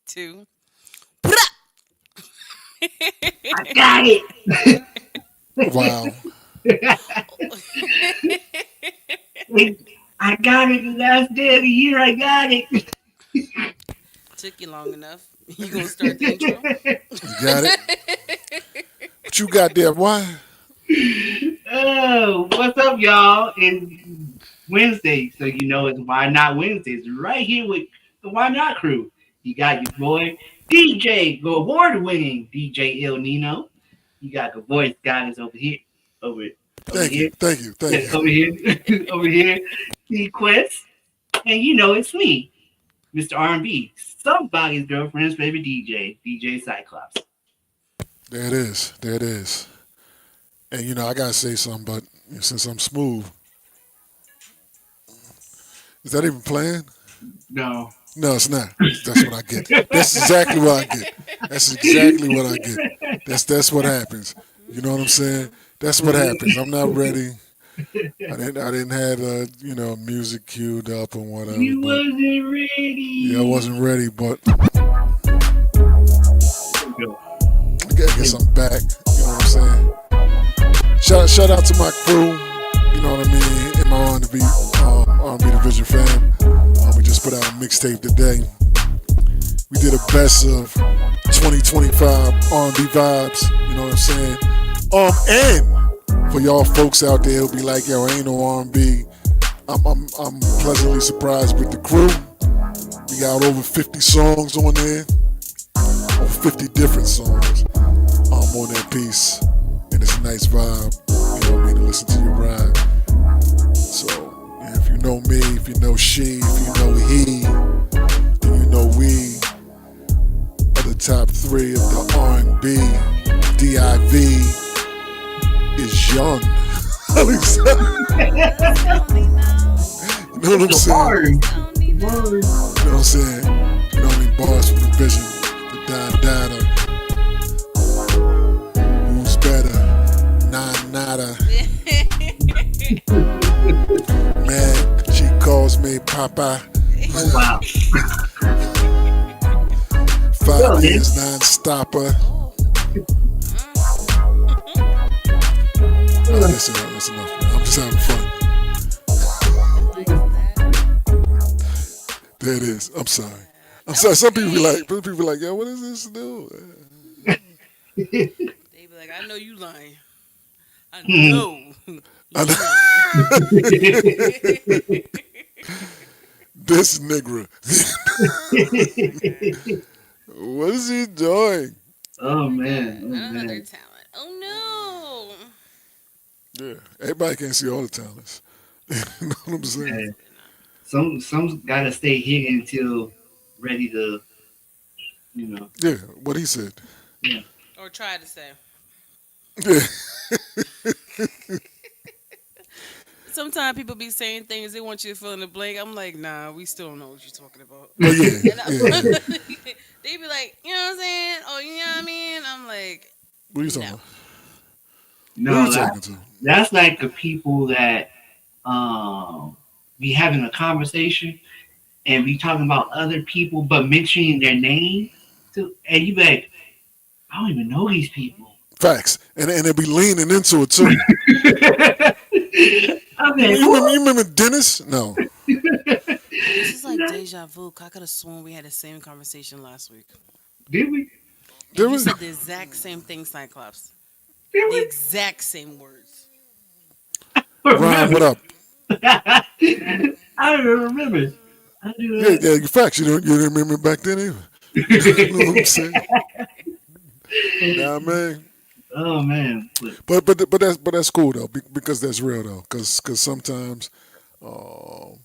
2. I got it. Wow. I got it the last day of the year. I got it. Took you long enough. You gonna start the intro? You got it? What you got there, boy? Oh, what's up, y'all? It's Wednesday, so you know it's Why Not Wednesdays. Right here with the Why Not crew. You got your boy DJ, the award-winning DJ Il Nino. You got the voice goddess over here, over over Thank you, here, thank you, thank yeah, you. over here, over here. TQuest, and you know it's me, Mr. R&B, somebody's girlfriend's favorite DJ, DJ Cyclops. There it is. There it is. And I gotta say something, but since I'm smooth, is that even playing? No. No, it's not. That's what I get. That's exactly what I get. That's exactly what I get. That's what happens. You know what I'm saying? That's what happens. I'm not ready. I didn't have music queued up and whatever. You But wasn't ready. yeah, I wasn't ready. But Go. I guess I'm back. You know what I'm saying? Shout out to my crew. You know what I mean? In my R&B Division fam. We just put out a mixtape today. We did a best of 2025 R&B vibes. You know what I'm saying? And for y'all folks out there who'll be like, yo, ain't no R&B. I'm pleasantly surprised with the crew. We got over 50 songs on there, over 50 different songs on that piece, and it's a nice vibe. You know what I mean? To listen to your ride. So yeah, if you know me, if you know she, if you know he, then you know we are the top 3 of the R&B. DIV is young. You know what I'm saying? You know what I'm saying? You know what I mean? Bars from the vision, the data. Who's better? Nada. Man, she calls me Papa. Oh, wow. 5 years non-stopper. That's enough, man. I'm just having fun. There it is. I'm sorry. Some people be like, yo, what is this do? They be like, I know you lying. I know. I know. This nigga. What is he doing? Oh man. Oh, Another man. talent. Oh Yeah, everybody can't see all the talents. You know what I'm saying? Some gotta stay hidden until ready to, you know. Yeah, what he said. Yeah. no. Or try to say. Yeah. Sometimes people be saying things they want you to fill in the blank. I'm like, nah, we still don't know what you're talking about. Oh, yeah. They be like, you know what I'm saying? Oh, you know what I mean? I'm like, What are you talking about? Who No, are you talking to? that's like the people that be having a conversation and be talking about other people but mentioning their name to, and you be like, I don't even know these people. Facts. And they be leaning into it, too. I'm like, You remember Dennis? No. this is like deja vu. I could have sworn we had the same conversation last week. did we? Did You we? said the exact same thing, Cyclops. Did The we? exact same words. Ryan, what up? I don't even remember. I do Yeah, facts. You didn't remember back then either. You know what I'm saying? Nah, man. Oh man. But that's cool though, because that's real though. Because sometimes you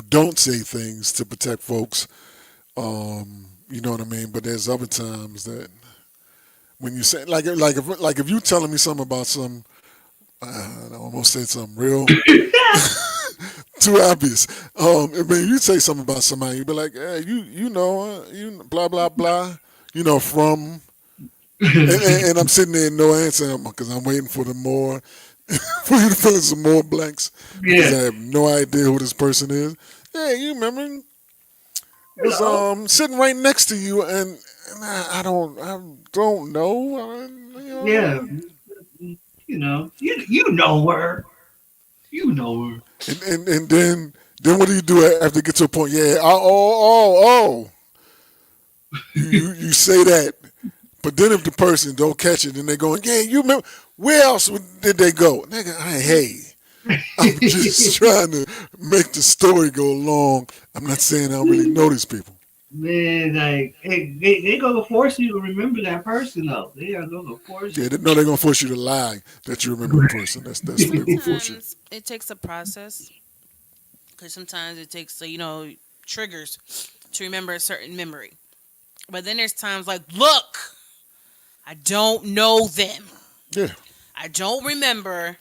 don't say things to protect folks. You know what I mean. But there's other times that when you say if you telling me something about some, I almost said something real too obvious. I mean, you say something about somebody, you be like, hey, you know, you blah blah blah. You know from. And I'm sitting there no answer because I'm waiting for the more for you to fill in some more blanks because I have no idea who this person is. Hey, you remember? You was know, sitting right next to you, and I don't know. You yeah, know, you know her, you know her. and then what do you do after you get to a point? Yeah, oh. You say that, but then if the person don't catch it, then they going, yeah, you remember where else did they go? Nigga, hey, I'm just trying to make the story go along. I'm not saying I don't really know these people. Man, like, hey, they gonna force you to remember that person though. They are gonna force Yeah, you. no, they're gonna force you to lie that you remember the person. That's what they're gonna force you. Sometimes it takes a process because sometimes it takes, triggers to remember a certain memory. But then there's times like, look, I don't know them. Yeah, I don't remember.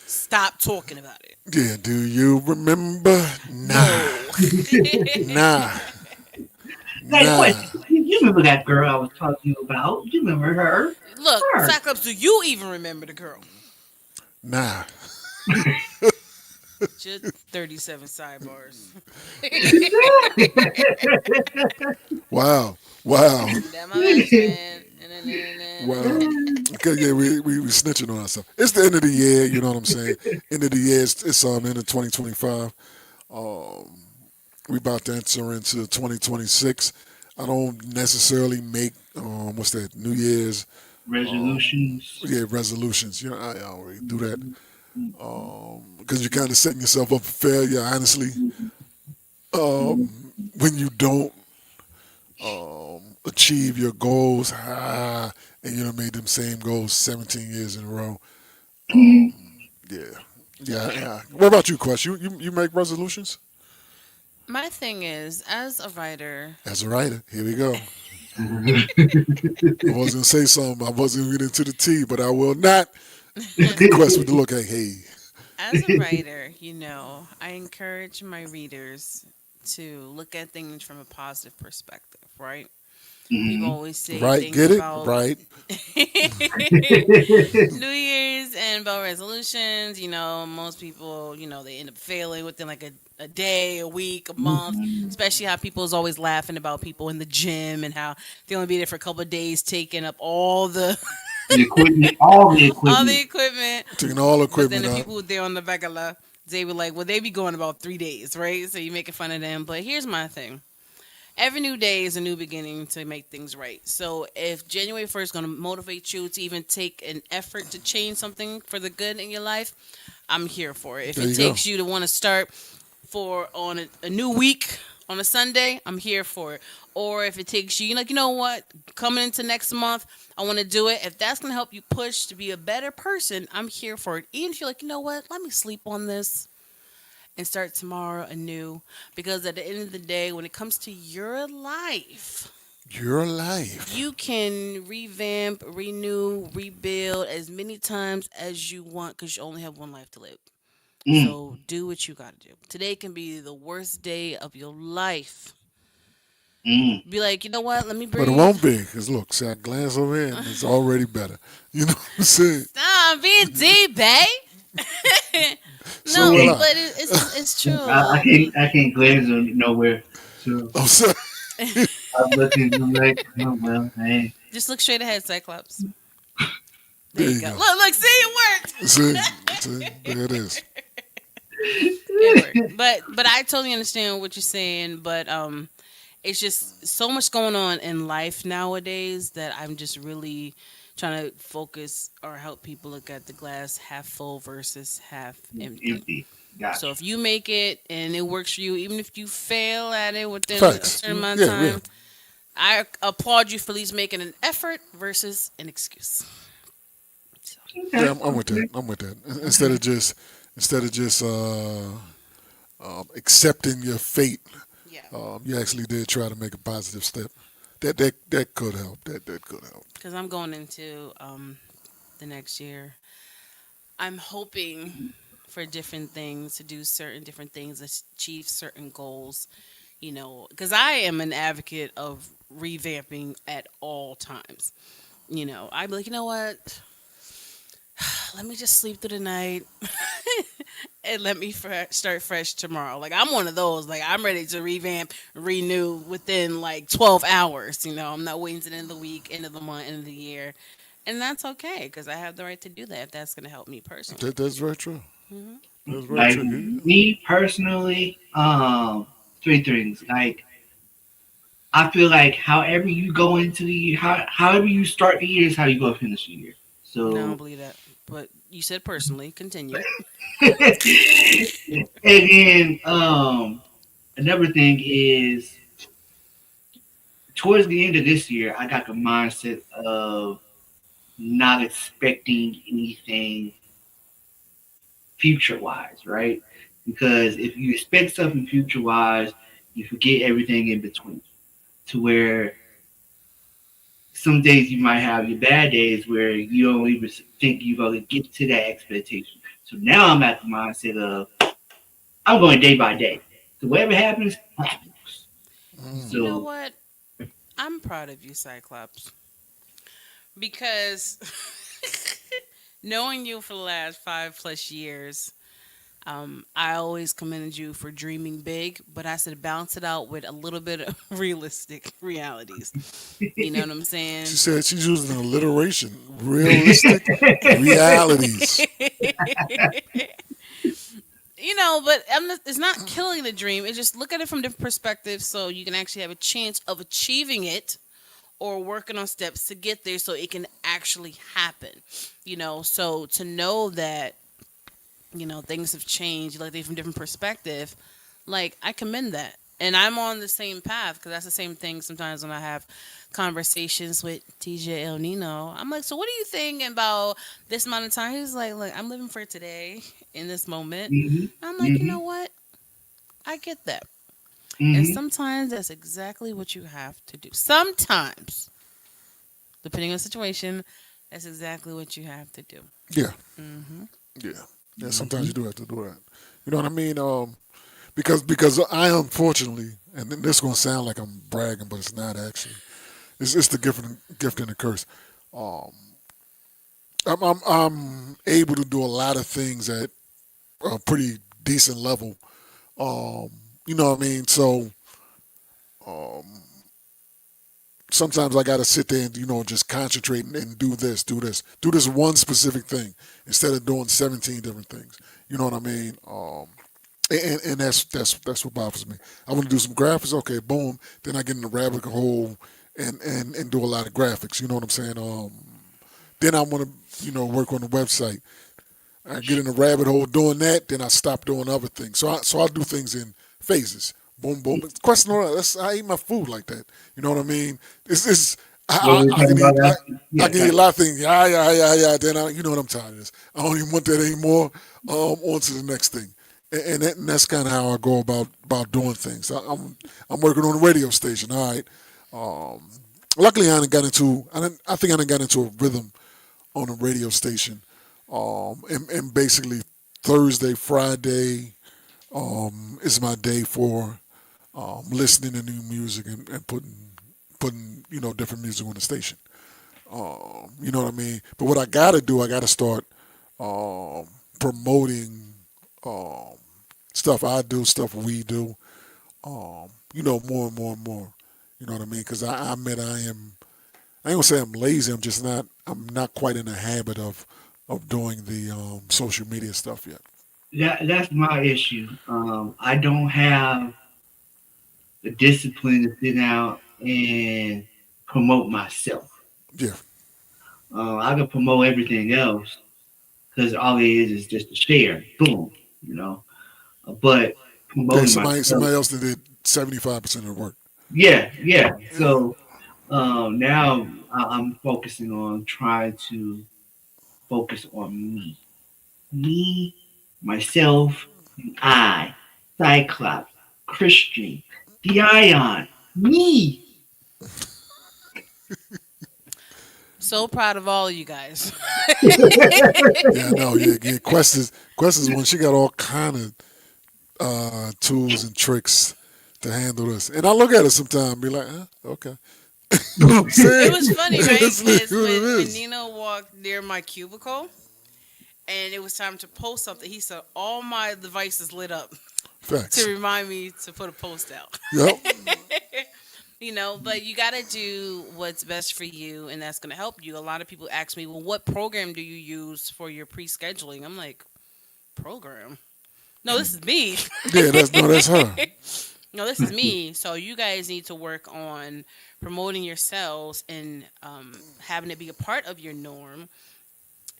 Stop talking about it. yeah. Do you remember? Nah, No. nah, Like, nah. question: you remember that girl I was talking to you about? You remember her? Look, Her. Cyclops, do you even remember the girl? Nah. Just 37 sidebars. Wow. Wow. That my best friend. Wow. Okay, yeah, we snitching on ourselves. It's the end of the year, you know what I'm saying? End of the year, it's end of 2025. Um, we about to enter into 2026. I don't necessarily make what's that, New Year's Resolutions. yeah, resolutions. You know, I don't really do that. Because you're kind of setting yourself up for failure, honestly. When you don't achieve your goals, and you know made them same goals 17 years in a row. Yeah, yeah. What about you, Quest? You make resolutions My thing is, as a writer, as a writer. Here we go. I was gonna say something. I wasn't gonna get into the tea, but I will not. Quest with the look. Hey. as a writer, I encourage my readers to look at things from a positive perspective, right? People Mhm. always say Right, things get it? about Right. New Year's and about resolutions. Most people, they end up failing within like a day, a week, a month. Especially how people is always laughing about people in the gym and how they only be there for a couple of days, taking up all the The equipment, all the all the equipment. equipment. Taking all the But then equipment the out. people who there on the regular, they were like, well, they be going about 3 days, right? So you making fun of them. But here's my thing. Every new day is a new beginning to make things right. So if January 1st is going to motivate you to even take an effort to change something for the good in your life, I'm here for it. If There it you go. takes you to want to start for on a new week on a Sunday, I'm here for it. Or if it takes you, you know what, coming into next month, I want to do it. If that's going to help you push to be a better person, I'm here for it. Even if you're like, you know what, let me sleep on this and start tomorrow anew. Because at the end of the day, when it comes to your life, Your life. you can revamp, renew, rebuild as many times as you want because you only have one life to live. Mm, So do what you got to do. Today can be the worst day of your life. mm. Be like, you know what? Let me But it breathe. won't be, because look, see, I glance over here and it's already better. You know what I'm saying? Stop being deep, babe. So No, will Hey, I. but it's I true. can't, I can't glance on nowhere. So I'm sorry. I'm looking. I'm like, oh well, hey. Just look straight ahead, Cyclops. There There you you go. go. Look, see, it worked. See, there it is. It worked. But I totally understand what you're saying. But it's just so much going on in life nowadays that I'm just really trying to focus or help people look at the glass half full versus half empty. Empty. So Gotcha. if you make it and it works for you, even if you fail at it within a Facts. certain amount of Yeah, yeah. time, I applaud you for at least making an effort versus an excuse. So, Yeah, Okay. I'm with that. Okay. I'm with that. Okay. Instead of just accepting your fate, yeah, you actually did try to make a positive step. That could help. That could help. because I'm going into the next year. I'm hoping for different things to do certain different things, achieve certain goals. Because I am an advocate of revamping at all times. I'd be like, you know what? Let me just sleep through the night and let me start fresh tomorrow. Like I'm one of those. Like I'm ready to revamp, renew within like 12 hours. I'm not waiting to the end of the week, end of the month, end of the year, and that's okay because I have the right to do that if that's going to help me personally. That's very true. That's very Like true. me personally, three things. Like I feel like however you go into the year, however you start the year is how you go finish the year. No, I don't So, believe that. But you said personally. Continue. and then another thing is towards the end of this year, I got the mindset of not expecting anything future wise, right? Because if you expect something future wise, you forget everything in between. To where some days you might have your bad days where you don't even think you're going to get to that expectation. So now I'm at the mindset of I'm going day by day. So whatever happens, happens. You know So what? I'm proud of you, Cyclops, because knowing you for the last 5+ years, I always commended you for dreaming big, but I said balance it out with a little bit of realistic realities. You know what I'm She saying? said she's using alliteration, realistic realities. But it's not killing the dream. It's just look at it from different perspectives so you can actually have a chance of achieving it or working on steps to get there so it can actually happen. So to know that things have changed, like they from different perspective, like I commend that. And I'm on the same path because that's the same thing sometimes when I have conversations with TJ El Nino. I'm like, so what do you think about this amount of time? He's like, look, I'm living for today in this moment. mhm, I'm like, you know mhm, what? I get that. And mhm. sometimes that's exactly what you have to do. Sometimes, depending on the situation, that's exactly what you have to do. Yeah, Hmm. yeah, yeah. Sometimes you do have to do that. You know what I mean? Because I unfortunately, and this is gonna sound like I'm bragging, but it's not actually. It's the gift and the curse. Um, I'm able to do a lot of things at a pretty decent level. Um, you know what I mean? So sometimes I got to sit there and just concentrate and do this one specific thing instead of doing 17 different things. You know what I mean? And that's what bothers me. I want to do some graphics. Okay, boom. Then I get in the rabbit hole and do a lot of graphics. You know what I'm saying? Then I want to work on the website. I get in a rabbit hole doing that, then I stop doing other things. So I do things in phases. Boom, boom. Question on that. I eat my food like that. You know what I mean? It's What were we I can talking eat about I, last? I Yeah, can eat a lot of things. Yeah. Then you know what I'm tired of this. I don't even want that anymore. On to the next thing. And that's kind of how I go about doing things. I'm working on a radio station. All right. Luckily, I think I done got into a rhythm on a radio station. And basically Thursday, Friday is my day for listening to new music and putting different music on the station. You know what I mean? But what I gotta do, I gotta start promoting um, stuff I do, stuff we do. More and more and more. You know what I mean? Because I admit I am. I ain't gonna say I'm lazy. I'm just not. I'm not quite in the habit of doing the social media stuff yet. that's my issue. I don't have the discipline to sit down and promote myself. Yeah. I can promote everything else because all it is just a share. Boom, you know. But Yeah. promoting myself, Somebody else that did 75% of the work. yeah, yeah. So now I'm focusing on trying to focus on me, myself, and I, Cyclops, Christian, the Ion, me. So proud of all of you guys. Yeah, I know. Yeah, yeah. Quest is one. She got all kind of tools and tricks to handle this. And I look at it sometimes and be like, okay. You know what I'm It saying? was funny, right? That's literally Because what it when is. Nino walked near my cubicle, and it was time to post something. He said all my devices lit up to Facts. remind me to put a post out. Yep. But you got to do what's best for you, and that's going to help you. A lot of people ask me, well, what program do you use for your pre scheduling? I'm like, program? No, this is me. Yeah, that's her. No, this is me. So you guys need to work on promoting yourselves and having it be a part of your norm.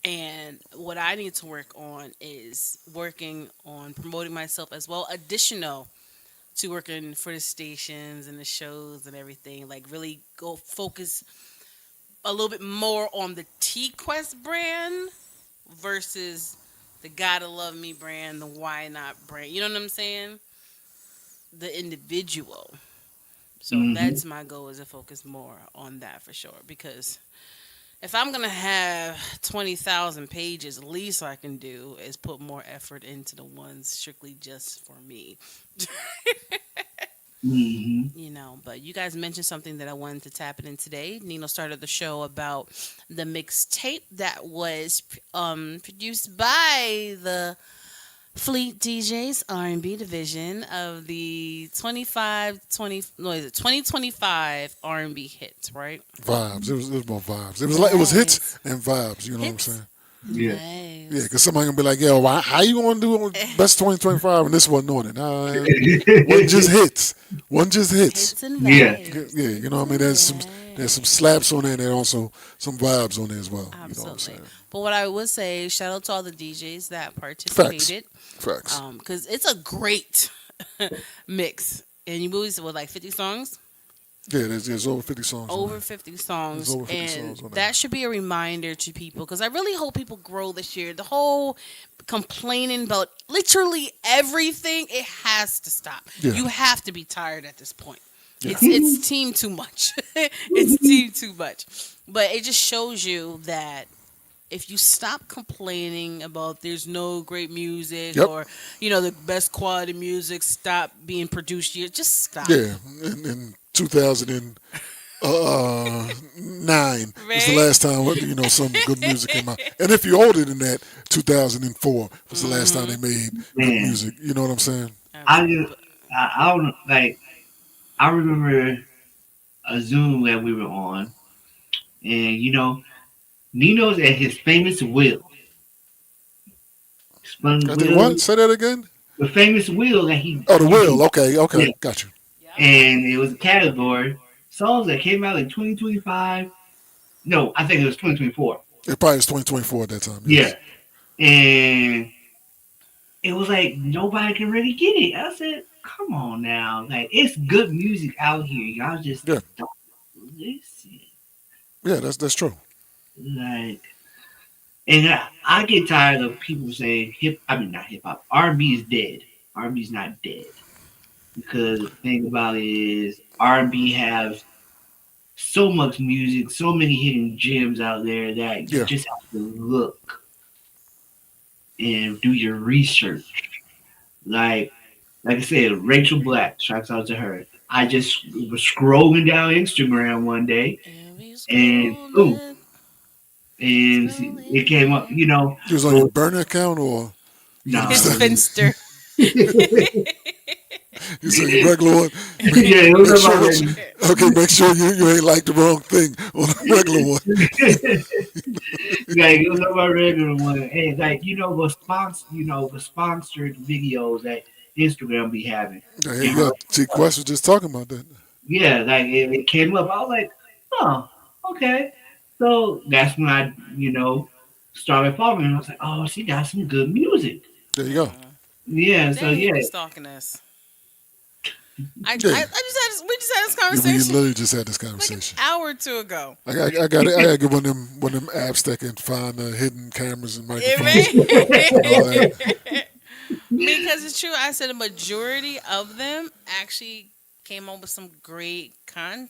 And what I need to work on is working on promoting myself as well, additional to working for the stations and the shows and everything. Like really go focus a little bit more on the TQuest brand versus the Gotta Love Me brand, the Why Not brand. You know what I'm saying? The individual. So Hmm. that's my goal, is to focus more on that for sure. Because if I'm gonna have 20,000 pages, the least I can do is put more effort into the ones strictly just for me. Hmm. But you guys mentioned something that I wanted to tap it in today. Nino started the show about the mixtape that was produced by the Fleet DJs R&B division of the 2025 R&B hits, right? Vibes. It was more vibes. It was hits Nice. and vibes. You know what I'm Hits. saying? Yeah. Yeah, Nice. because somebody gonna be like, yo, how you gonna do best 2025 and this wasn't on it? Nah, one just hits. One just hits. Hits and Yeah. Yeah, vibes. you know Hits what I mean. and There's some vibes. slaps on there, and there's also some vibes on there as well. You know what I'm Absolutely. saying? But what I would say, shout out to all the DJs that Facts. participated, Facts. because it's a great mix. And you movies with like 50 songs, Yeah, there's over 50 songs on over there. 50 There's songs, over 50 and songs on there. that should be a reminder to people, because I really hope people grow this year. The whole complaining about literally everything, it has to stop. Yeah, You have to be tired at this point. yeah, It's team too much. It's team too much. But it just shows you that if you stop complaining about there's no great music, yep, or the best quality music stop being produced here, just stop. yeah. In 2009 was the Right. last time some good music came out. And if you're older than that, 2004 was the last time they made good Man, music. You know what I'm saying? I Absolutely. just, I don't know, like, I remember a Zoom that we were on, and Nino's at his famous wheel, spun I think what? wheel, Say that again. the famous wheel that he Oh, the you will. can, Okay, okay, yeah, got you. Yep. and it was a category songs that came out in 2025. No, I think it was 2024. It probably was 2024 at that time. Yeah, Yes. and it was like nobody can really get it. I said, "Come on now, like it's good music out here. Y'all just Yeah, don't listen." yeah. That's true. Like, and I get tired of people saying I mean, not hip hop. R&B is dead. R&B is not dead, because the thing about it is R&B has so much music, so many hidden gems out there that you Yeah, just have to look and do your research. Like, like I said, Rachel Black. Shouts out to her. I just was scrolling down Instagram one day, And we and boom, scrolling, and it scrolling came up. down. it was on your Well, burner account, or you no, His understand? Finster. You said your regular one. yeah, it was Make on my sure it's record. okay. Make sure you ain't like the wrong thing on the regular one. Like it was on my regular one, and like the sponsored videos that Instagram be having, There you and go. TQuest was just talking about that. yeah, like it came up. I was like, oh, okay. So that's when I started following. I was like, oh, she got some good music. There you go. Mm. Yeah, so Dang, he yeah. be stalking us. Yeah, We just had this we conversation literally just had this like an conversation. hour or two ago. I got it. I got to get one of them apps that can find hidden cameras and Yeah, microphones and all that. man. Because it's true. I said a majority of them actually came up with some great content.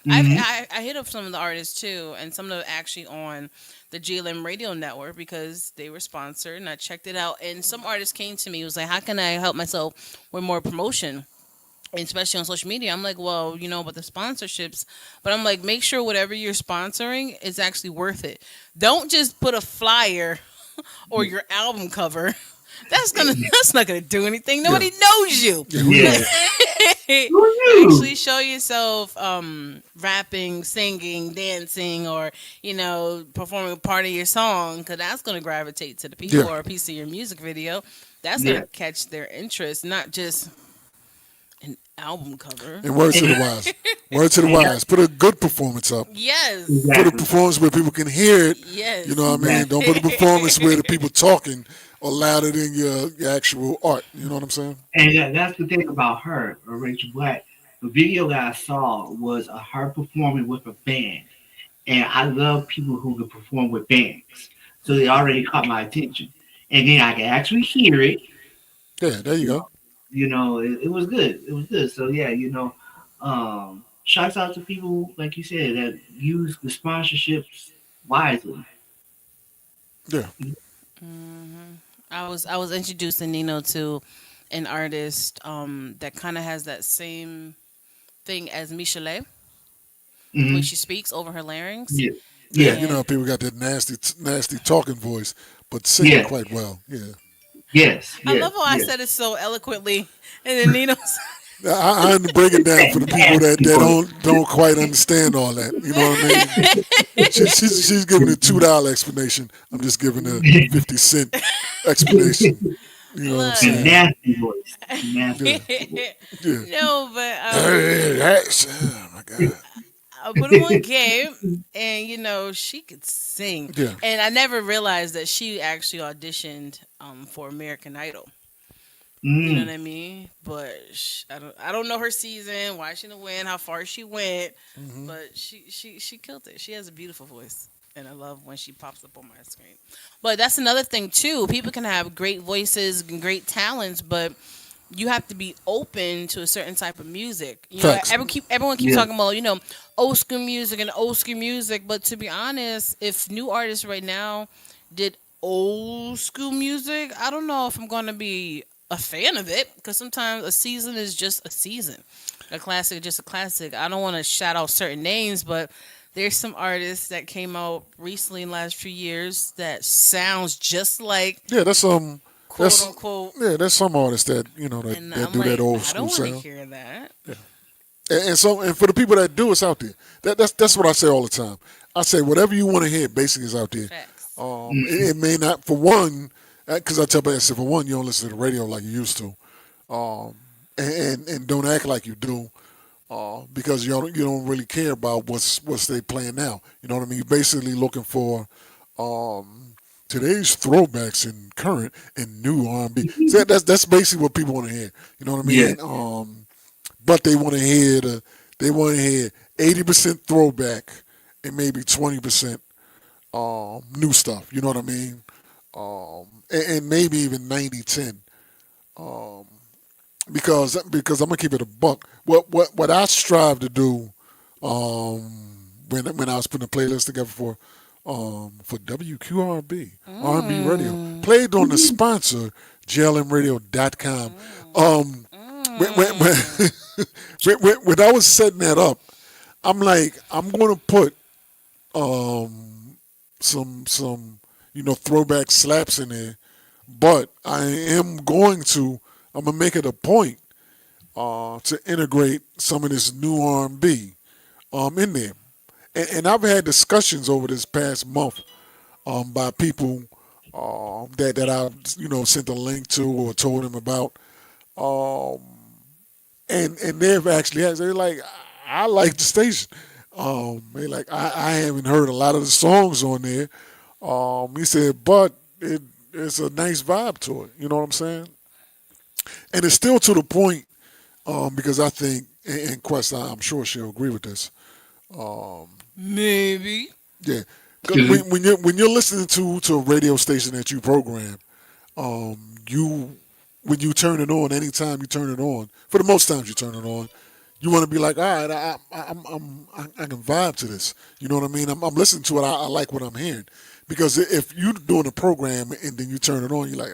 Hmm. I hit up some of the artists too, and some of them actually on the GLM radio network because they were sponsored, and I checked it out. And some artists came to me, was like, "How can I help myself with more promotion?" And especially on social media. I'm like, well, about the sponsorships, but I'm like, make sure whatever you're sponsoring is actually worth it. Don't just put a flyer or your album cover, that's not gonna do anything. Yeah. Nobody knows you. Yeah. Who you? Yeah. Who knew? Actually, show yourself rapping, singing, dancing, or performing a part of your song, because that's gonna gravitate to the people, Yeah. or a piece of your music video. That's Yeah. gonna catch their interest, not just an album cover. And word to the And, wise. Word to the and that, wise. Put a good performance up. Yes, Put a exactly. performance where people can hear it. You yes. know what I mean? Don't put a performance where the people talking are louder than your actual art. You know what I'm saying? And that's the thing about her, or Rachel Black. The video that I saw was her performing with a band. And I love people who can perform with bands. So they already caught my attention. And then I can actually hear it. Yeah, there you You go. know, it was good. It was good. So yeah, shouts out to people like you said that use the sponsorships wisely. Yeah. I was introducing Nino to an artist that kind of has that same thing as Michelet, the way Hmm. she speaks over her larynx. Yeah. Yeah, Yeah. you know And people got that nasty talking voice, but singing Yeah. quite well. Yeah. Yes. I Yes. love how I Yes. said it so eloquently, and then Nino's I had to break it down for the people that, Nasty that voice. don't quite understand all that. You know what I mean? She's giving a $2 explanation. I'm just giving a 50 cent explanation. You know what I'm A look. saying? nasty voice. Yeah, Nasty voice. yeah. No, but Oh my God. I put him on game, and she could sing, Yeah, and I never realized that she actually auditioned for American Idol. You know what Mm. I mean? But I don't know her season, why she didn't win, how far she went, but she killed it. She has a beautiful voice, and I love when she pops up on my screen. But that's another thing too. People can have great voices and great talents, but you have to be open to a certain type of music. facts. Everyone keeps Yeah. talking about old school music and old school music, but to be honest, if new artists right now did old school music, I don't know if I'm gonna be a fan of it, because sometimes a season is just a season, a classic is just a classic. I don't want to shout out certain names, but there's some artists that came out recently in the last few years that sounds just like Yeah, quote that's unquote, there's some artists that and that I'm do that like, old I school don't want to sound. hear that. And for the people that do, it's out there. That's what I say all the time. I say whatever you want to hear, basically is out there. Facts. It may not for one, because I tell people, I said, for one, you don't listen to the radio like you used to, and don't act like you do, because you don't really care about what's they playing now. You know what I mean? You're basically looking for today's throwbacks and current and new R&B. So that's basically what people want to hear. You know what I Yeah. mean? But they want to hear 80% throwback and maybe 20% new stuff. You know what I mean? And maybe even 90-10. Because I'm gonna keep it a buck. What I strive to do when I was putting a playlist together for WQRB R&B radio, played on the sponsor glmradio.com. When I was setting that up, I'm like, I'm gonna put some throwback slaps in there, but I'm gonna make it a point to integrate some of this new R&B in there. And I've had discussions over this past month by people that I've sent a link to or told them about, um, and they've actually they're like, I like the station. They like, I haven't heard a lot of the songs on there. He said, but it's a nice vibe to it. You know what I'm saying? And it's still to the point, because I think, and Quest, I'm sure she'll agree with this. Maybe. Yeah, 'cause when you're listening to a radio station that you program, you when you turn it on, anytime you turn it on, for the most times you turn it on, you want to be like, all right, I can vibe to this. You know what I mean? I'm listening to it. I like what I'm hearing, because if you're doing a program and then you turn it on, you're like,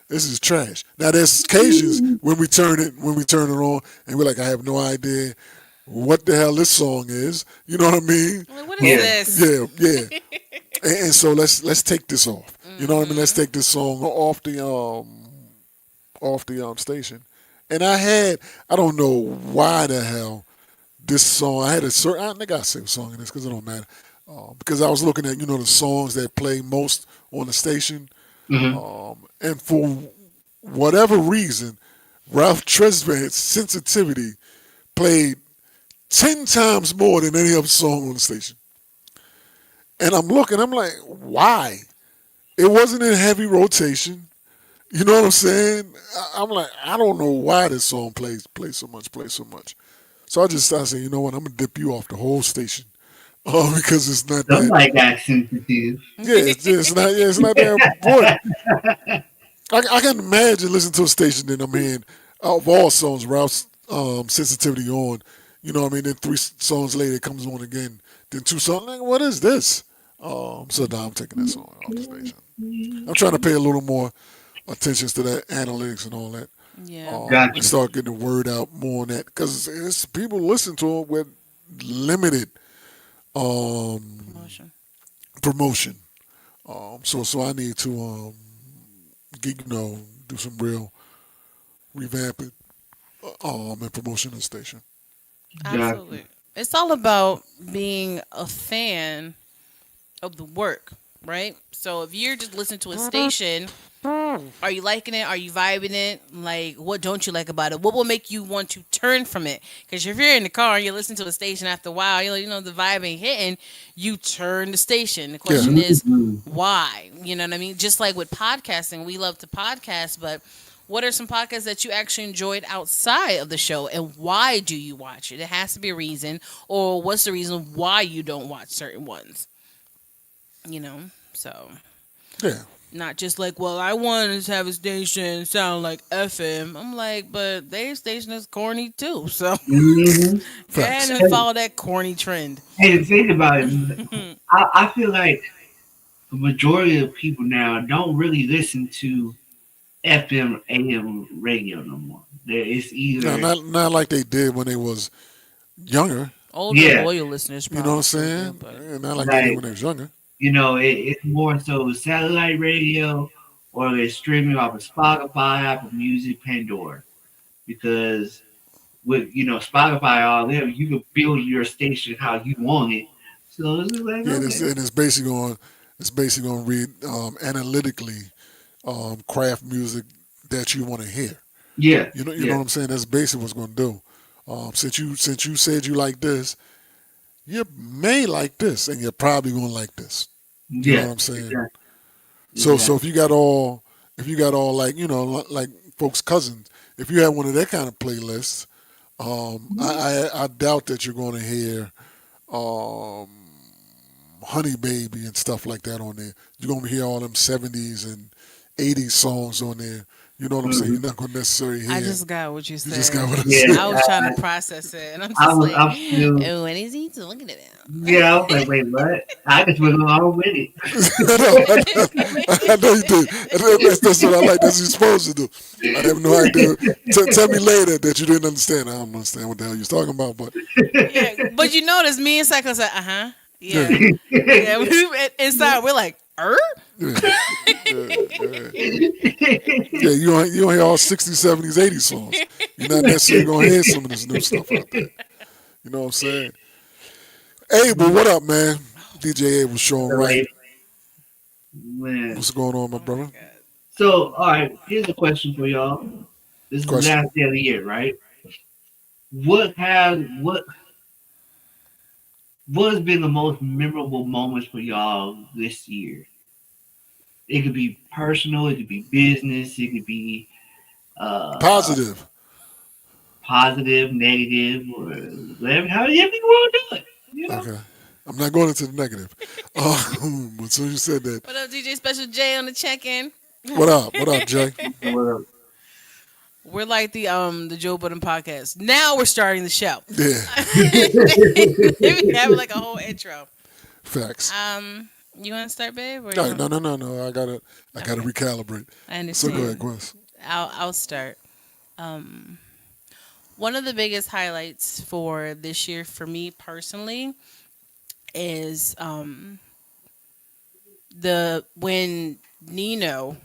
this is trash. Now there's occasions when we turn it on and we're like, I have no idea what the hell this song is. You know what I mean? Like, what is Yeah. this? Yeah, yeah. And so let's take this off. You know what I mean? Let's take this song off the station. And I don't know why the hell this song. I had a certain. I think I say a song in this because it don't matter. Because I was looking at the songs that play most on the station, Hmm. and for whatever reason, Ralph Tresvant's sensitivity played 10 times more than any other song on the station. And I'm looking, I'm like, why? It wasn't in heavy rotation. You know what I'm saying? I'm like, I don't know why this song plays so much, plays so much. So I just started saying, you know what, I'm gonna dip you off the whole station. Because it's not that. Somebody got sensitive. It's not that important. I can imagine listening to a station that I'm hearing of all songs, Ralph's sensitivity on. You know what I mean? Then three songs later it comes on again. Then two songs, like, what is this? So now I'm taking that song off the station. I'm trying to pay a little more attention to that analytics and all that. Yeah. And Gotcha. start getting the word out more on that because it's people listen to it with limited um, Promotion. promotion. So I need to get, do some real revamping and promotion of the station. Gotcha. Absolutely. It's all about being a fan of the work, right? So if you're just listening to a station, are you liking it? Are you vibing it? Like, what don't you like about it? What will make you want to turn from it? Because if you're in the car and you're listening to a station after a while, the vibe ain't hitting, you turn the station. The Yeah, question is, Mhm. why? You know what I mean? Just like with podcasting, we love to podcast, but what are some podcasts that you actually enjoyed outside of the show, and why do you watch it? It has to be a reason, or what's the reason why you don't watch certain ones? So yeah, not just like, well, I wanted to have a station sound like FM. I'm like, but their station is corny too. So Mhm. go ahead facts. and Hey, follow that corny trend. hey, think about it. I feel like the majority of people now don't really listen to FM, AM radio no more. It's Now, either, not like they did when they was younger. Older yeah, loyal listeners You know what I'm probably still do, saying? but Not like they did like, when they was younger. it's more so satellite radio or they're streaming off of Spotify, Apple Music, Pandora. Because with, Spotify, all there, you can build your station how you want it. So it's just like, Yeah, okay. and it's basically on read analytically craft music that you want to hear. Yeah, You know yeah, what I'm saying? That's basically what's going to do. Since you said you like this, you may like this, and you're probably going to like this. You know yeah, what I'm saying? exactly, So exactly. if you got all like like folks' cousins, if you have one of that kind of playlists, I doubt that you're going to hear um, Honey Baby and stuff like that on there. You're going to hear all them 70s and 80s songs on there. You know what I'm saying? You're Hmm. not going to necessarily I hear. just got what you You just got said. what I Yeah, said. I was trying to process it, and I'm I just was, like, I'm still, oh, when is he talking about? yeah, I was like, wait, what? I just went along with it. I know you did. That's what I like. That's what you're supposed to do. I have no idea. Tell me later that you didn't understand. I don't understand what the hell you're talking about, but Yeah, but you notice me and Cycle said, yeah, yeah, yeah. Inside, we're like, yeah, yeah, yeah. Yeah, you don't hear all 60s, 70s, 80s songs. You're not necessarily gonna hear some of this new stuff out there. You know what I'm saying? Abel, what up, man? DJ Abel showing So, right. like, man. What's going on, my oh my brother? god. So, all right, here's a question for y'all. This is the Question. last day of the year, right? What has what what has been the most memorable moments for y'all this year? It could be personal, it could be business, it could be uh, Positive. positive, negative, or whatever. However you want to do it, you know. Okay. I'm not going into the negative. As soon as you said that, What up, DJ Special J on the check-in? what up? What up, Jay? So, We're like the Joe Budden podcast. Now we're starting the show. Yeah, We have like a whole intro. facts. You want to start, babe? Or you All right, want? no. I gotta Okay, recalibrate. I So go ahead, understand. Quest. I'll start. Um, One of the biggest highlights for this year for me personally is the when Nino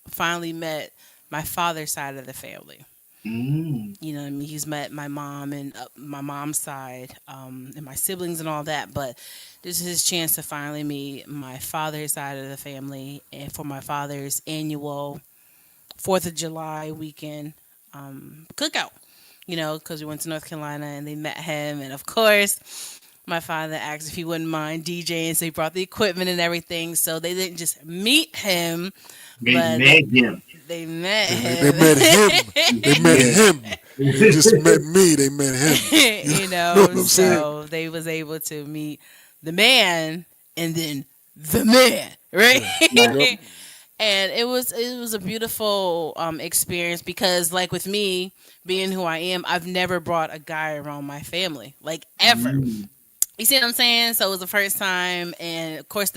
finally met my father's side of the family. Mm. You know what I mean? He's met my mom and my mom's side, and my siblings and all that. But this is his chance to finally meet my father's side of the family, and for my father's annual Fourth of July weekend cookout. You know, because we went to North Carolina and they met him, and of course, my father asked if he wouldn't mind DJing, so he brought the equipment and everything. So they didn't just meet him, They but met him. they met They him. met him. They met Yeah. him. They just met me. They met him. You You know know, what I'm saying? so they was able to meet the man and then the man, right? Yeah. Right. Yep. And it was a beautiful experience because, like, with me being who I am, I've never brought a guy around my family, like, ever. Mm. You see what I'm saying? So it was the first time, and of course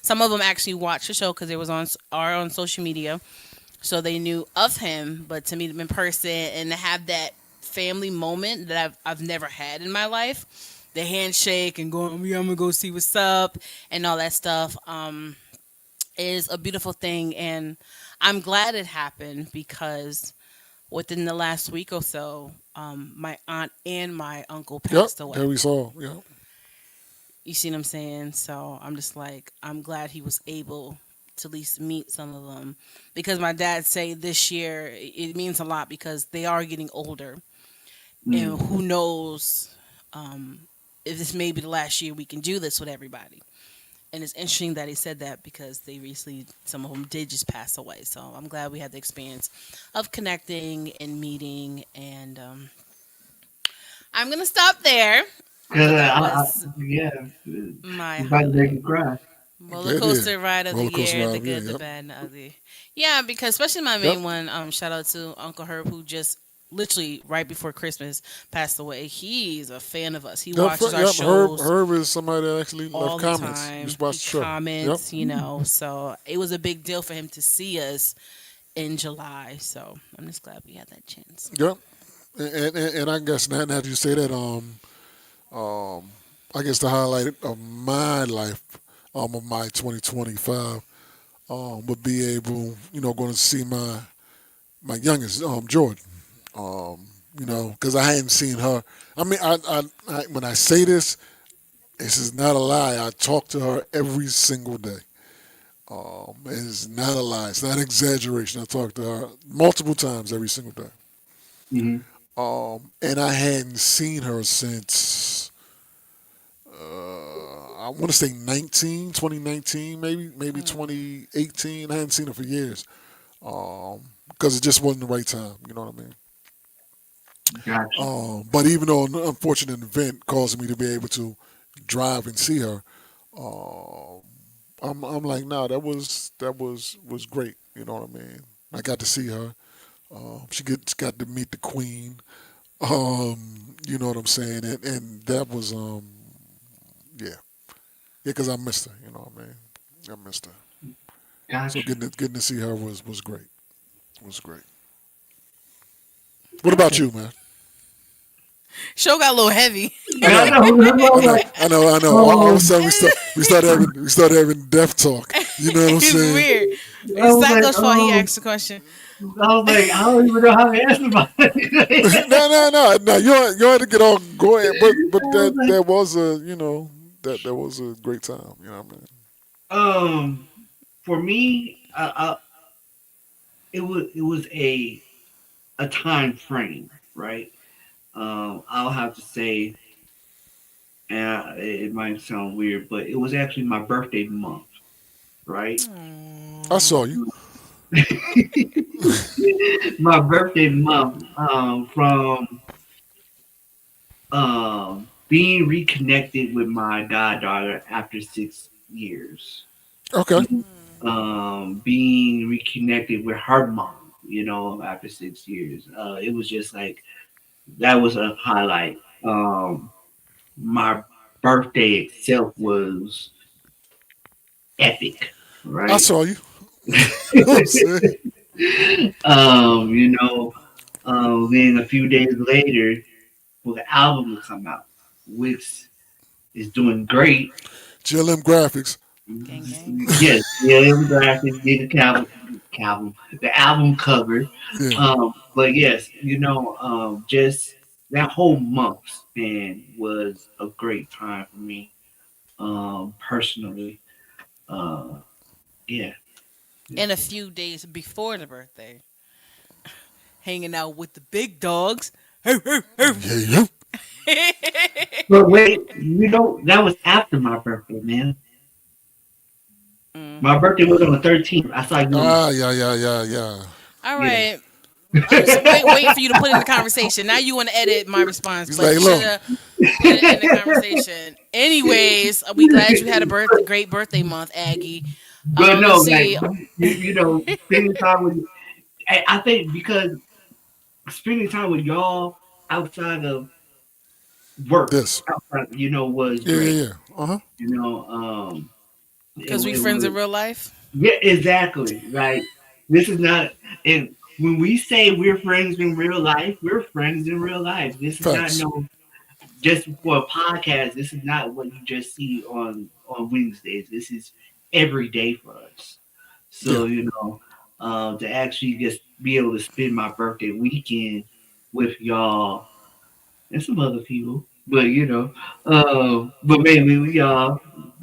some of them actually watched the show because it was on social media, so they knew of him. But to meet him in person and to have that family moment that I've never had in my life, the handshake and going, yeah, I'm gonna go see what's up and all that stuff, is a beautiful thing, and I'm glad it happened because within the last week or so, my aunt and my uncle Yep. passed There away. we saw. Yep. You see what I'm saying? So I'm just like, I'm glad he was able to at least meet some of them because my dad say this year it means a lot because they are getting older, and Mm. who knows, um, if this may be the last year we can do this with everybody. And it's interesting that he said that because they recently, some of them did just pass away. So I'm glad we had the experience of connecting and meeting. And I'm gonna stop there. Cause But that was yeah, my it's about to make highlight. me cry. Roller There it is. coaster ride of the Roller coaster year, the ride. Yeah. good, the Yep. bad, and the ugly. Yeah, because especially my Yep. main one, shout out to Uncle Herb who just literally right before Christmas passed away. He's a fan of us. He Yep. watches our Yep. Herb. shows Herb is somebody that actually left all the comments. time. Just He watch the show. Yep. comments, so it was a big deal for him to see us in July. So I'm just glad we had that chance. Yep. And I guess now that you say that, um, I guess the highlight of my life, of my 2025, would be able, going to see my youngest, Jordan. Because I hadn't seen her. I mean, when I say this is not a lie. I talk to her every single day. It's not a lie. It's not an exaggeration. I talk to her multiple times every single day. Mm-hmm. And I hadn't seen her since I want to say 2019, maybe 2018. I hadn't seen her for years because it just wasn't the right time. You know what I mean? Gotcha. But even though an unfortunate event caused me to be able to drive and see her, uh, I'm like, nah, that was great. You know what I mean? I got to see her. Got to meet the queen. You know what I'm saying? And that was yeah, yeah, because I missed her. You know what I mean? I missed her. So Gotcha. getting to see her was great. Was great. What about you, man? Show got a little heavy. I I know. know. I I'm know, like, I know, I know. All of a um, sudden we start having death talk. You know what I'm It's saying? weird. I It's was like, Psycho's fault. He asked the question. I was like, I don't even know how to answer about it. No. You had to get on. Go ahead, but I was that like, that was a that was a great time. You know what I mean? um, for me, it was a time frame, right? I'll have to say, and it might sound weird, but it was actually my birthday month, right? I saw you. My birthday month, from being reconnected with my goddaughter after 6 years, Okay. being reconnected with her mom, after 6 years. It was just like that was a highlight. My birthday itself was epic, I right? saw you. You know what I'm saying? um, you know, then a few days later, for the album to come out, which is doing great. GLM graphics. Gang, gang. Yes, yeah, it was actually did the album cover. Yeah, But yes, just that whole month span was a great time for me, personally. Uh, yeah, And a few days before the birthday, hanging out with the big dogs. yeah, yeah. but wait, that was after my birthday, man. Mm. My birthday was on the 13th. I saw you on the. Ah, yeah, yeah, yeah, yeah. All Yeah. right. I'm just waiting for you to put in the conversation. Now you want to edit my response, He's but like, you should look, have put it in the conversation. Anyways, we glad you had a great birthday month, Aggie. But no, Let's like see. spending time with. I think because spending time with y'all outside of work, this. was Yeah, great. yeah, yeah. Uh huh. You know, Because we it friends in was. real life. Yeah, exactly. Like this is not. And when we say we're friends in real life, we're friends in real life. This is not Facts. no just for a podcast. This is not what you just see on Wednesdays. This is every day for us. Yeah. So to actually just be able to spend my birthday weekend with y'all and some other people, but mainly we the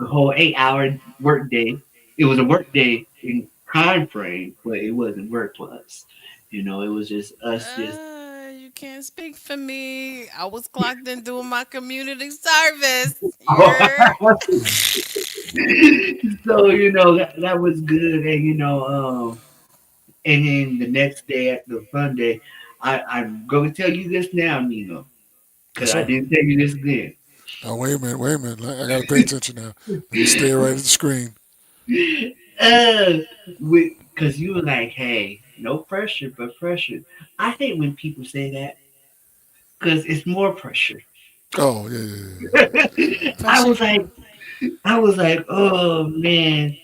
whole 8 hour work day. It was a work day in time frame, but it wasn't work for us. It was just us just. You can't speak for me. I was clocked in doing my community service. You're So that was good, and and then the next day at the fun day, I'm going to tell you this now, Nino, Yes, because I sir. didn't tell you this then. Oh, wait a minute, wait a minute. I gotta pay attention now. Let me stare right at the screen. uh, because you were like, hey, no pressure, but pressure. I hate when people say that because it's more pressure. Oh, yeah, yeah, yeah. I pressure. was like, oh man,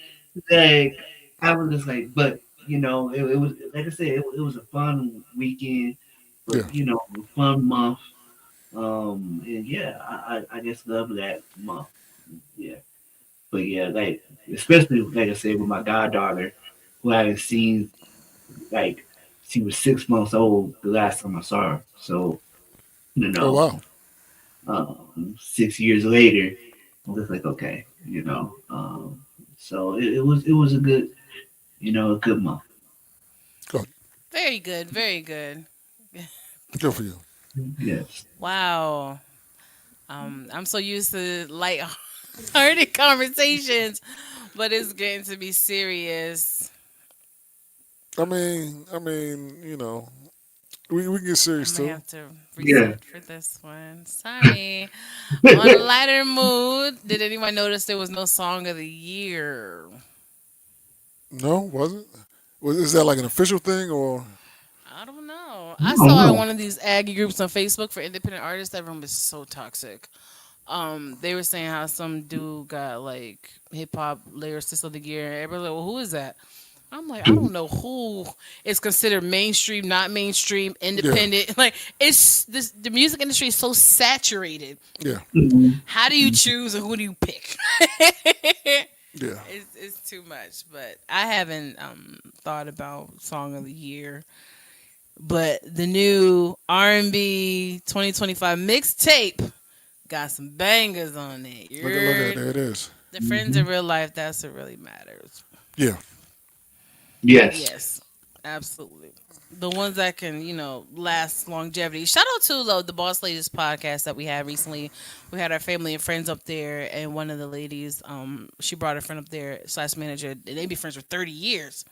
like I was just like, but it was like I said, it was a fun weekend, Yeah. but a fun month. And yeah, I just love that month. Yeah, but yeah, like especially like I said with my goddaughter, who I haven't seen like she was 6 months old the last time I saw her. So you Oh, know, wow. 6 years later, I'm just like okay, So it was a good month. Good. Very good. Very good. Good for you. Yes. Wow. I'm so used to light-hearted conversations, but it's getting to be serious. we can get I'm serious gonna too. have to Yeah. reset for this one. Sorry. On a lighter mood, did anyone notice there was no song of the year? No, wasn't. Is that like an official thing or? I don't know. I I don't saw in know. one of these Aggie groups on Facebook for independent artists. That room is so toxic. They were saying how some dude got like hip hop lyricist of the year, and everybody was like, "Well, who is that?" I'm like, I don't know who is considered mainstream, not mainstream, Yeah, independent. Like, it's this. The music industry is so saturated. yeah, Mhm. How do you choose and who do you pick? yeah. It's too much. But I haven't thought about song of the year. But the new R&B 2025 mixtape got some bangers on it. Look at You're there it is. the friends in real life. That's what really matters. Yeah, Yes. Yes, absolutely. The ones that can, last longevity. Shout out to the Boss Ladies podcast that we had recently. We had our family and friends up there, and one of the ladies, she brought a friend up there slash manager, and they be friends for 30 years.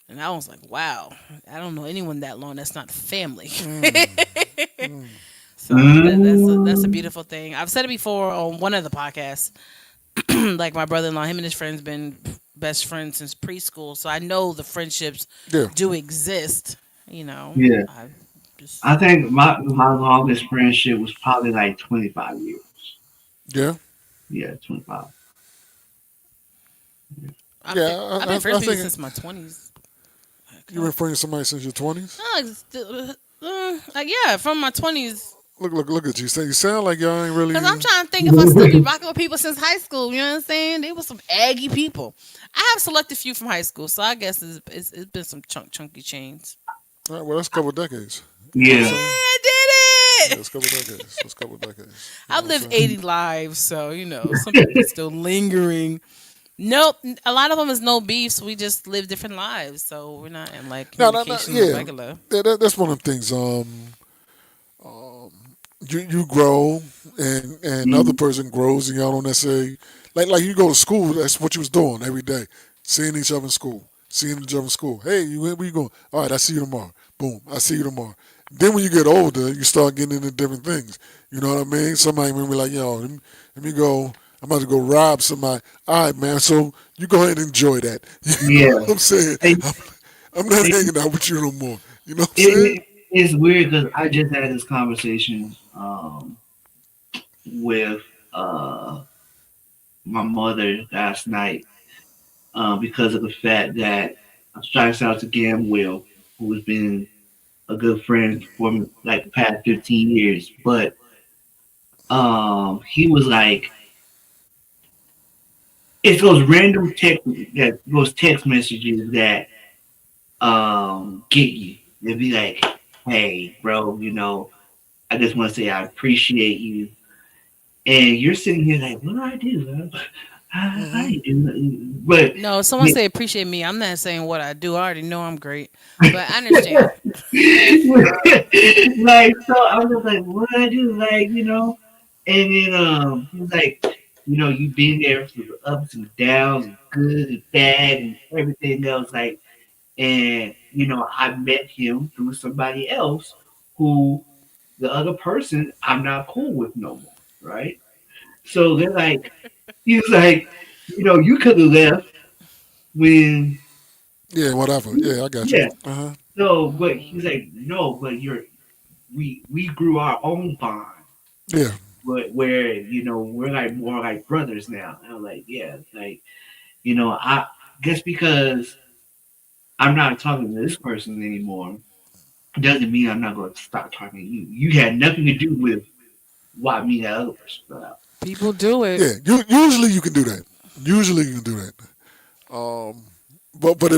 And I was like, wow, I don't know anyone that long that's not family. So that's a Mm. beautiful thing. I've said it before on one of the podcasts. Like my brother-in-law, him and his friends been best friends since preschool, so I know the friendships yeah. do exist. You know, Yeah. I just I think my longest friendship was probably like 25 years. Yeah, Yeah, 25. I've been, yeah. I've been I friends with you think since my 20s. you've been friends with somebody since your 20s. Yeah, from my 20s. look at you. You sound like y'all ain't really. Cause I'm trying to think if I still be rocking with people since high school. You know what I'm saying? They were some aggy people. I have selected few from high school, so I guess it's been some chunky chains. All right, well, that's a couple of decades. You know what I'm Yeah, Yeah. saying? I Yeah, did it's it. a couple of decades. It's a couple of decades. You know I've what I'm lived saying? 80 lives, so some people still lingering. Nope, a lot of them is no beef. So we just live different lives, so we're not in like No, no, no. communication on the Yeah, regular. that's one of the things. You grow, and the other Mm. person grows, and y'all don't necessarily like you go to school. That's what you was doing every day, seeing each other in school, seeing each other in school. Hey, where you going? All right, I see you tomorrow. Boom, I see you tomorrow. Then when you get older, you start getting into different things. You know what I mean? Somebody may be like, yo, let me go. I'm about to go rob somebody. All right, man. So you go ahead and enjoy that. You know Yeah. what I'm saying? And, I'm not and hanging out with you no more. You know what I'm saying? it's weird because I just had this conversation with my mother last night because of the fact that shouts out to Gamwell, who has been a good friend for me, like the past 15 years. But he was like, it's those random text messages that get you. They'll be like, hey, bro, I just want to say I appreciate you. And you're sitting here like, what do I do? I Hmm. ain't do nothing. But No, someone yeah, say appreciate me. I'm not saying what I do. I already know I'm great, but I understand. like so I was like, what do I do? Like, and then he was like, you've been there through the ups and downs and good and bad and everything else. Like, and I met him through somebody else who the other person I'm not cool with no more, right? So they're like, he was like, you could have left when, Yeah, whatever. Yeah, I got you. yeah. Uh huh. So, but he's like, no, but we grew our own bond, Yeah. but where we're like more like brothers now. And I'm like, yeah, like I guess because I'm not talking to this person anymore doesn't mean I'm not going to stop talking to you. You had nothing to do with why me and that other person fell out. People do it. Yeah. Usually you can do that. Usually you can do that. Um, but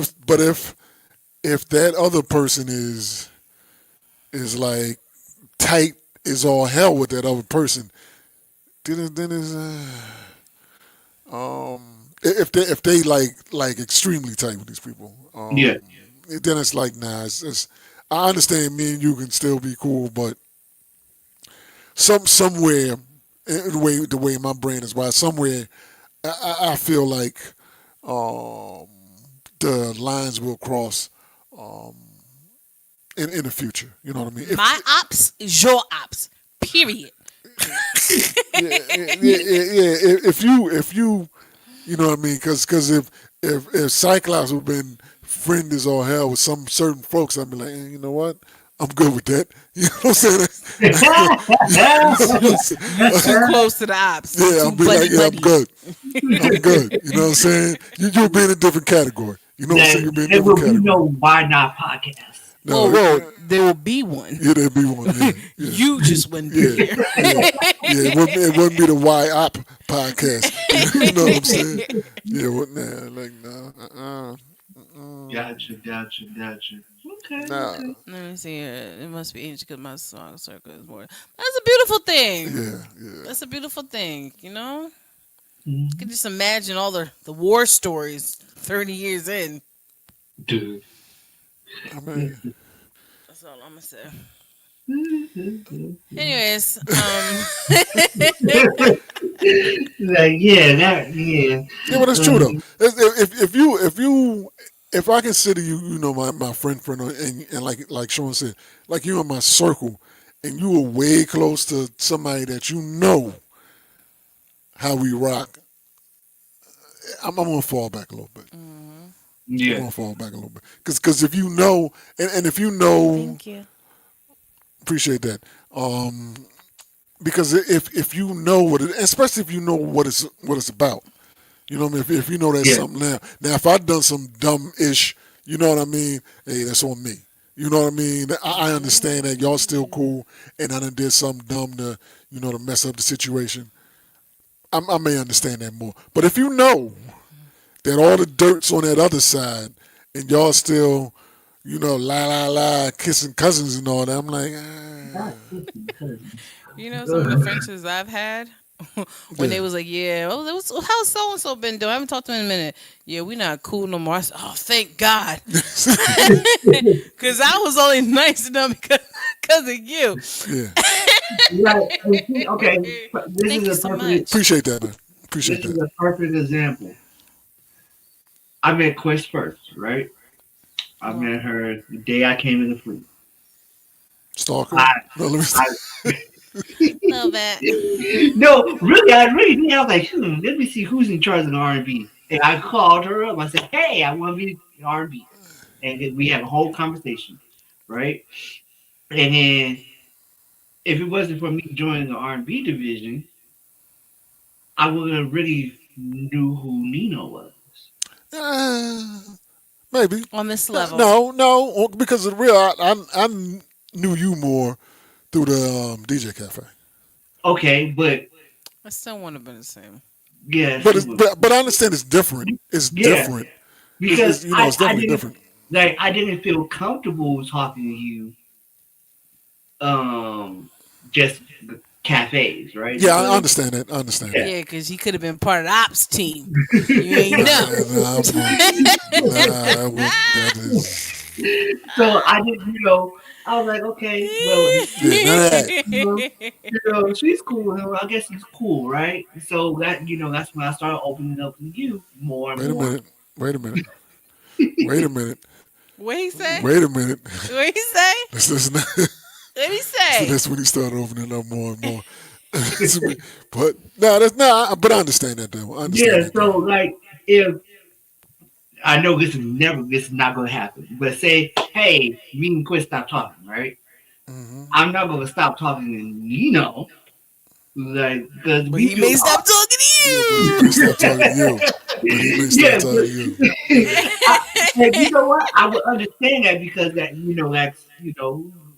if that other person is like tight is all hell with that other person, then is if they like extremely tight with these people, Yeah, then it's like nah. It's I understand me and you can still be cool, but somewhere the way my brain is wired, somewhere I feel like um, the lines will cross um, in the future. You know what I mean? If My ops is your ops. Period. yeah, yeah, yeah, yeah, if you you know what I mean? Because if Cyclops would have been friend as all hell with some certain folks, I'd be like, you know what? I'm good with that. You know what I'm saying? You know what I'm You too saying? close to the ops. You Yeah, I'll too be like, buddy yeah, I'm buddy. good. I'm good. You know what I'm saying? You'll be in a different category. You know what I'm saying? You'll be in a there different will be category. no why not podcast. No, Well, there will be one. yeah, there'd be one. Yeah, yeah, You just wouldn't be yeah, here. yeah, yeah. It wouldn't be the Y Op podcast. You know what I'm saying? Yeah, what nah, like Gotcha, gotcha, gotcha. Okay, nah, okay. Let me see. It must be ancient because my song circle is more. That's a beautiful thing. yeah, yeah. That's a beautiful thing. You can Mhm. just imagine all the war stories 30 years in. Dude. I mean, That's all I'm gonna say. Anyways, Like, yeah, yeah. yeah, but it's true though. Um, If I consider you, my friend, and like Sean said, like you in my circle, and you were way close to somebody that you know how we rock, I'm gonna fall back a little bit. I'm yeah, gonna fall back a little bit because if you know, and if you know, thank you. appreciate that. Because if you know what it, especially if you know what it's about, you know what I mean. If you know that's yeah, something now. Now if I've done some dumb ish, you know what I mean. Hey, that's on me. You know what I mean? I understand that y'all still cool, and I done did something dumb to, to mess up the situation. I may understand that more. But if you know that all the dirt's on that other side, and y'all still, la la la, kissing cousins and all that, I'm like, Not kissing cousins. You know, some of the friendships I've had when they yeah. was like, "Yeah, how's so and so been doing? I haven't talked to him in a minute. Yeah, we not cool no more." I said, "Oh, thank God," because I was only nice to them because of you. Yeah. Right. And see, okay, this Thank is you a so perfect. much. Appreciate that, man. Appreciate This is that. a perfect example. I met Quest first, right? I Well, met her the day I came in the fleet. Stalker. I, No, let me. I, love that. no, really, I really did. I was like, let me see who's in charge of the R&B. And I called her up. I said, hey, I want to be in R&B. And then we had a whole conversation, right? And then if it wasn't for me joining the R&B division, I wouldn't have really knew who Nino was. Uh, maybe. On this level, No, no, because of the real, I knew you more through the DJ Cafe. Okay, but I still want to be the same. yeah, But she it's, was. but I understand it's different. It's Yeah, different. because It's I definitely didn't different. like I didn't feel comfortable talking to you um just the cafes, right? Yeah, I Because understand that. I understand that. yeah. Yeah, because he could have been part of the ops team. You ain't Nah, know. nah, I won't. Nah, I wouldn't. That is. So I didn't, I was like, okay, well, Yeah, none of that. know, she's cool. I guess he's cool, right? So that's when I started opening up to you more and Wait a more. minute. Wait a minute. Wait a minute. What he say? Wait a minute. What he say? This is not. What he So say? that's when he started opening up more and more. But no, that's not. But I understand that though. I understand Yeah. that So though. like, if I know this is not going to happen, but say, hey, me and Quinn stop talking, right? Hmm. I'm not going to stop talking, and like, because But we he may built stop talking Yeah, but he to may stop talking to you. But he may stop yeah, talking but to you. I, and you know what? I would understand that because that's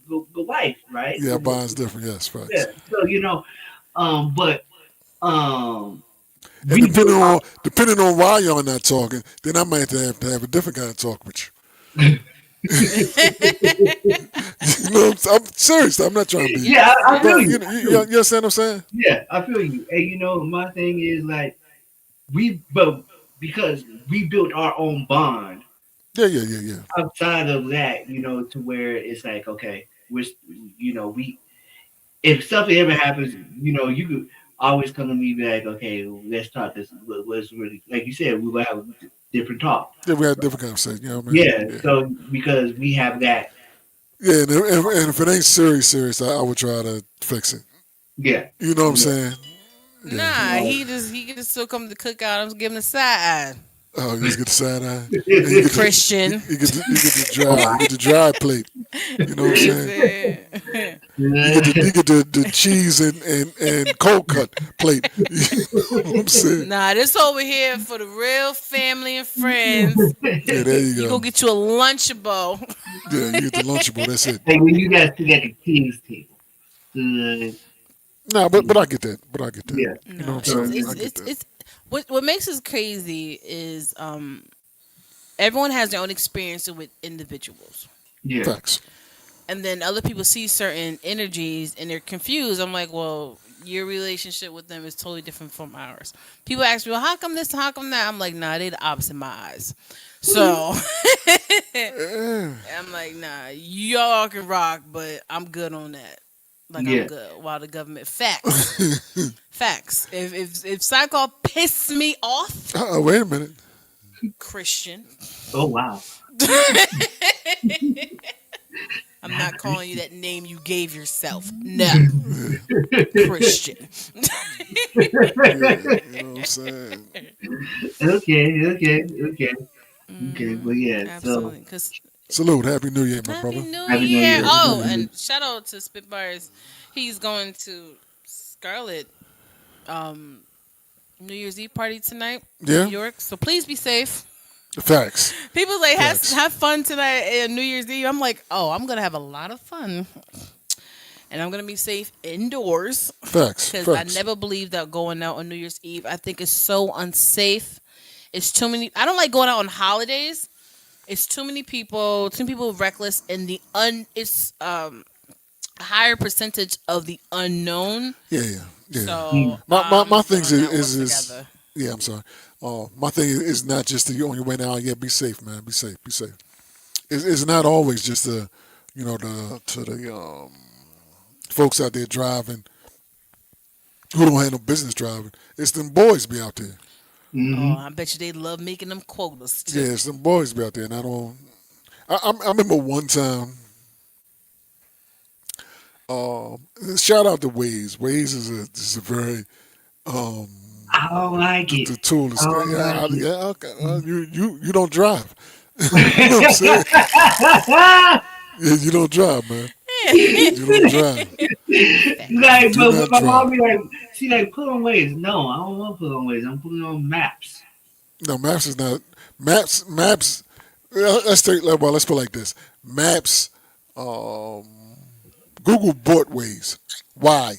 the wife, right? Yeah, bond's different. Yes, Yeah. facts. So but um, And we built our depending on why y'all not talking, then I might have to have a different kind of talk with you. you. I'm serious. I'm not trying to be. yeah. Yes, I feel But yes. you. I feel you you. understand what I'm saying? Yeah, I feel you. And my thing is like but because we built our own bond Yeah, yeah, yeah, yeah. outside of that, to where it's like okay, we if something ever happens, you could always come to me and be like, okay, let's talk. This was really like you said, we will have a different talk. Yeah, we had a different conversation. You know what I mean? Yeah. Yeah. So because we have that, Yeah, and if it ain't serious, I would try to fix it. yeah, You know what I'm yeah. saying? Yeah. Nah, he can still come to the cookout. I'm giving a side eye. Oh, you just get the side eye, and you get the Christian. Oh you my. get the dry plate. You know what I'm He saying? said, You get the cheese and cold cut plate. You know what I'm saying? nah, this over here for the real family and friends. Yeah, there you You go go. get you a Lunchable. Yeah, you get the Lunchable. That's it. Like when you guys sit at the king's table. Uh, Nah, but I get that. But I get that. yeah. You know No, what I'm saying? I it's get it's that. it's what makes us crazy is everyone has their own experience with individuals. Yeah. Facts. And then other people see certain energies and they're confused. I'm like, well, your relationship with them is totally different from ours. People ask me, well, how come this, how come that? I'm like, nah, they the opposite in my eyes. So Yeah. I'm like, nah, y'all can rock, but I'm good on that. Like I'm Yeah. good. While the government facts. Facts. If Psycho piss me off, Wait a minute. Christian. Oh wow. I'm not calling you that name you gave yourself. No. Christian. Yeah, you know what I'm saying? Okay. Okay. But yeah. So Absolutely. Because Salute. Happy New Year, my Happy brother. New Happy New Year. Year. Oh, and shout out to Spitbars. He's going to Scarlet New Year's Eve party tonight in Yeah? New York. So please be safe. Facts. People like Facts. have fun tonight and New Year's Eve. I'm like, oh, I'm gonna have a lot of fun, and I'm gonna be safe indoors Facts. because I Facts. never believed that going out on New Year's Eve. I think it's so unsafe. It's too many. I don't like going out on holidays. It's too many people. Too many people reckless, and the it's a higher percentage of the unknown. Yeah, yeah, yeah. So My I'm things feeling that work is together. yeah. I'm sorry. My thing is not just the on your way now. Yeah, be safe, man. Be safe. Be safe. It's not always just the, the to the folks out there driving who don't have no business driving. It's them boys be out there. Oh, Mm-hmm. I bet you they love making them quotas too. Yeah, it's them boys be out there, and I don't. I remember one time. Shout out to Waze. Waze is a very um, I don't like it. the tool I is don't yeah, like it. yeah, okay. You don't drive. You know what I'm saying? Yeah, you don't drive, man. You don't drive. Facts. Like, Do but not my mom drive. be like, see, like, put on ways. No, I don't want to put on ways. I'm putting on maps. No, maps is not maps. Let's take well. Let's put it like this. Maps. Um, Google bought Waze. Why?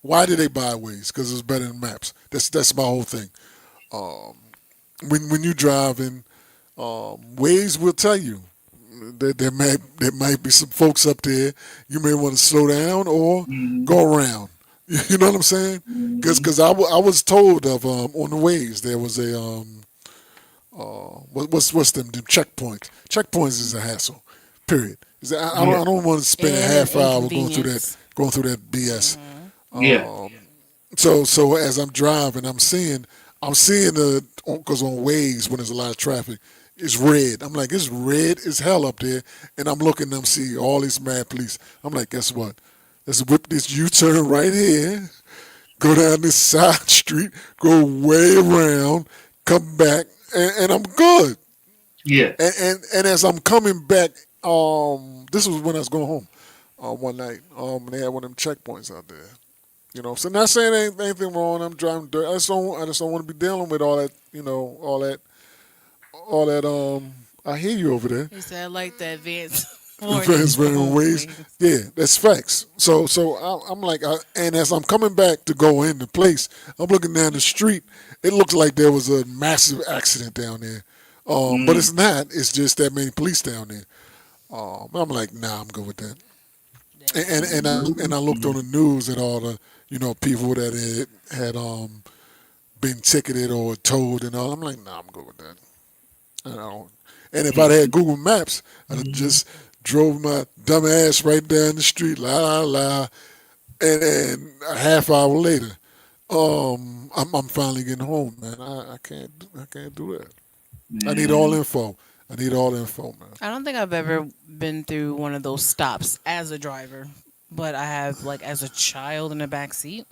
Why did they buy Waze? Because it's better than maps. That's my whole thing. Um, when you driving, Waze will tell you that there might be some folks up there. You may want to slow down or Mm-hmm. go around. You know what I'm saying? Because I was told of on the Waze there was a what's them checkpoints. Checkpoints is a hassle. Period. Yeah, I don't want to spend a And an half hour inconvenience. going through that BS. yeah, So as I'm driving, I'm seeing the because on Waze when there's a lot of traffic, it's red. I'm like, it's red as hell up there, and I'm looking. I'm seeing all these mad police. I'm like, guess what? Let's whip this U-turn right here. Go down this side street. Go way around. Come back, and I'm good. yeah. And as I'm coming back, this was when I was going home, one night. They had one of them checkpoints out there. So not saying anything wrong. I'm driving dirt. I just don't want to be dealing with all that. All that. I hear you over there. He said, I like the advance Friends warnings running on ways. Waze. Yeah, that's facts. So I'm like, and as I'm coming back to go in the place, I'm looking down the street. It looks like there was a massive accident down there, but Mm, it's not. It's just that many police down there. I'm like, nah, I'm good with that. And I looked on the news at all the people that had been ticketed or towed and all. I'm like, nah, I'm good with that. And, I don't, and if I'd had Google Maps, I'd have just drove my dumb ass right down the street, la la la, and a half hour later, I'm finally getting home, man. I can't do that. I need all man. info. I need all info, man. I don't think I've ever been through one of those stops as a driver, but I have like as a child in the back seat.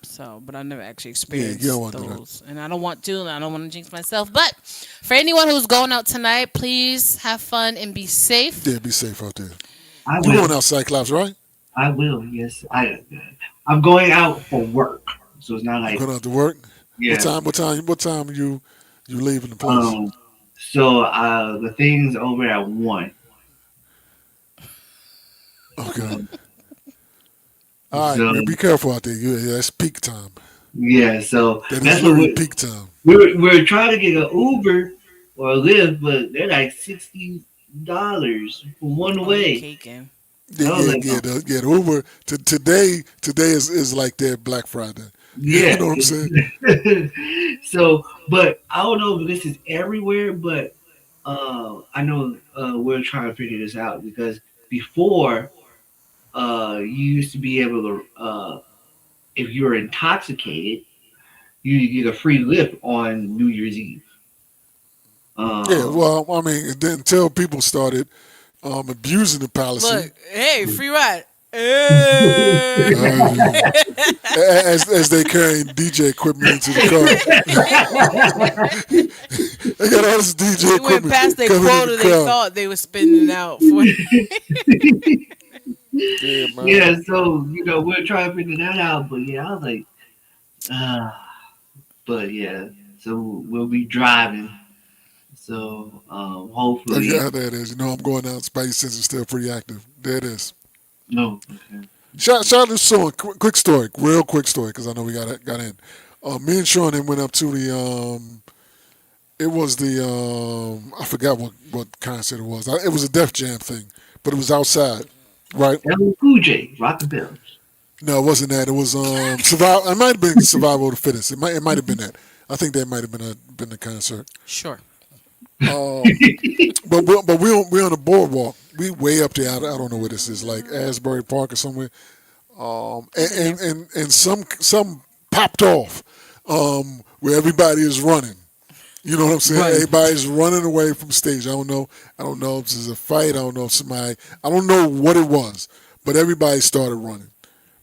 So, but I never actually Yeah, you don't experienced want to do that. those, and I don't want to, and I don't want to jinx myself. But for anyone who's going out tonight, please have fun and be safe. Yeah, be safe out there. I You going will. out Cyclops, right? I will. Yes, I'm going out for work, so it's not You like going out to work? What yeah. time? What time you leaving the place? Um. So the thing's over at 1. Okay. All right, So man. Be careful out there. Yeah, that's peak time. yeah. So That is that's what literally peak time. we're trying to get an Uber or a Lyft, but they're like $60 for one Oh, you way. caking? Yeah, I was yeah, like, yeah. oh, The Uber today is like their Black Friday. You yeah. know what I'm saying? So, but I don't know if this is everywhere, but I know we're trying to figure this out because before you used to be able to if you were intoxicated, you get a free lift on New Year's Eve. Yeah. Um, Well, I mean, and then until people started abusing the Look, policy, hey, free ride. Hey. uh, as they carrying DJ equipment into the car, they got all this DJ They went equipment past their coming in the quota they car. thought they were spending out for. Yeah, man. yeah, so we're trying to figure that out, but yeah, I was like, uh, but yeah, so we'll be driving So Oh hopefully, yeah, there it is. You know I'm going out. Spidey sense is still pretty active. There it is. no. Okay. Shout out to Sean. Quick story, real quick story, because I know we got in. Me and Sean then went up to the it was the I forgot what concert it was. It was a Def Jam thing, but it was outside, right? LL Cool J, rock the bells. No, it wasn't that. It was survival. It might have been Survival of the Fittest. It might have been that. I think that might have been the concert. Sure. Um, but we on the boardwalk. We way up there. I don't know where this is, like Asbury Park or somewhere. And some popped off where everybody is running. You know what I'm saying? Right. Everybody's running away from stage. I don't know. I don't know if this is a fight. I don't know if somebody. I don't know what it was, but everybody started running.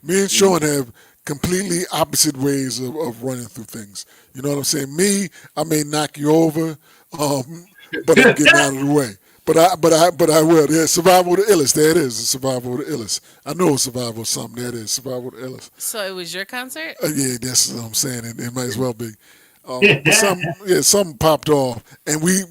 Me and Sean have completely opposite ways of running through things. You know what I'm saying? Me, I may knock you over, but I'm getting out of the way. But I will. Yeah, survival of the illest. There it is. The survival of the illest. I know it's survival of something. There it is. Survival of the illest. So it was your concert? Yeah, that's what I'm saying. It might as well be. But something popped off, and we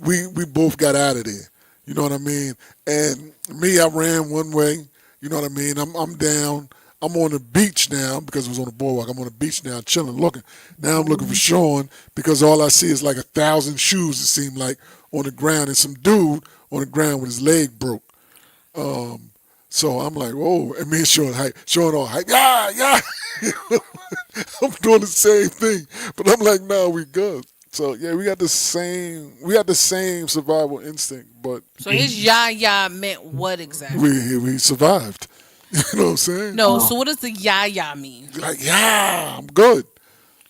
both got out of there. You know what I mean? And me, I ran one way. You know what I mean? I'm down. I'm on the beach now because it was on the boardwalk. I'm on the beach now, chilling, looking. Now I'm looking for Sean because all I see is like 1,000 shoes. It seemed like on the ground, and some dude on the ground with his leg broke. So I'm like, whoa, and me and Sean hype, Sean all hype, yeah, yeah. I'm doing the same thing, but I'm like, no, we good. So yeah, we got the same survival instinct, but So his ya meant what exactly? we survived. You know what I'm saying? No, so what does the ya mean? Like, yeah, I'm good.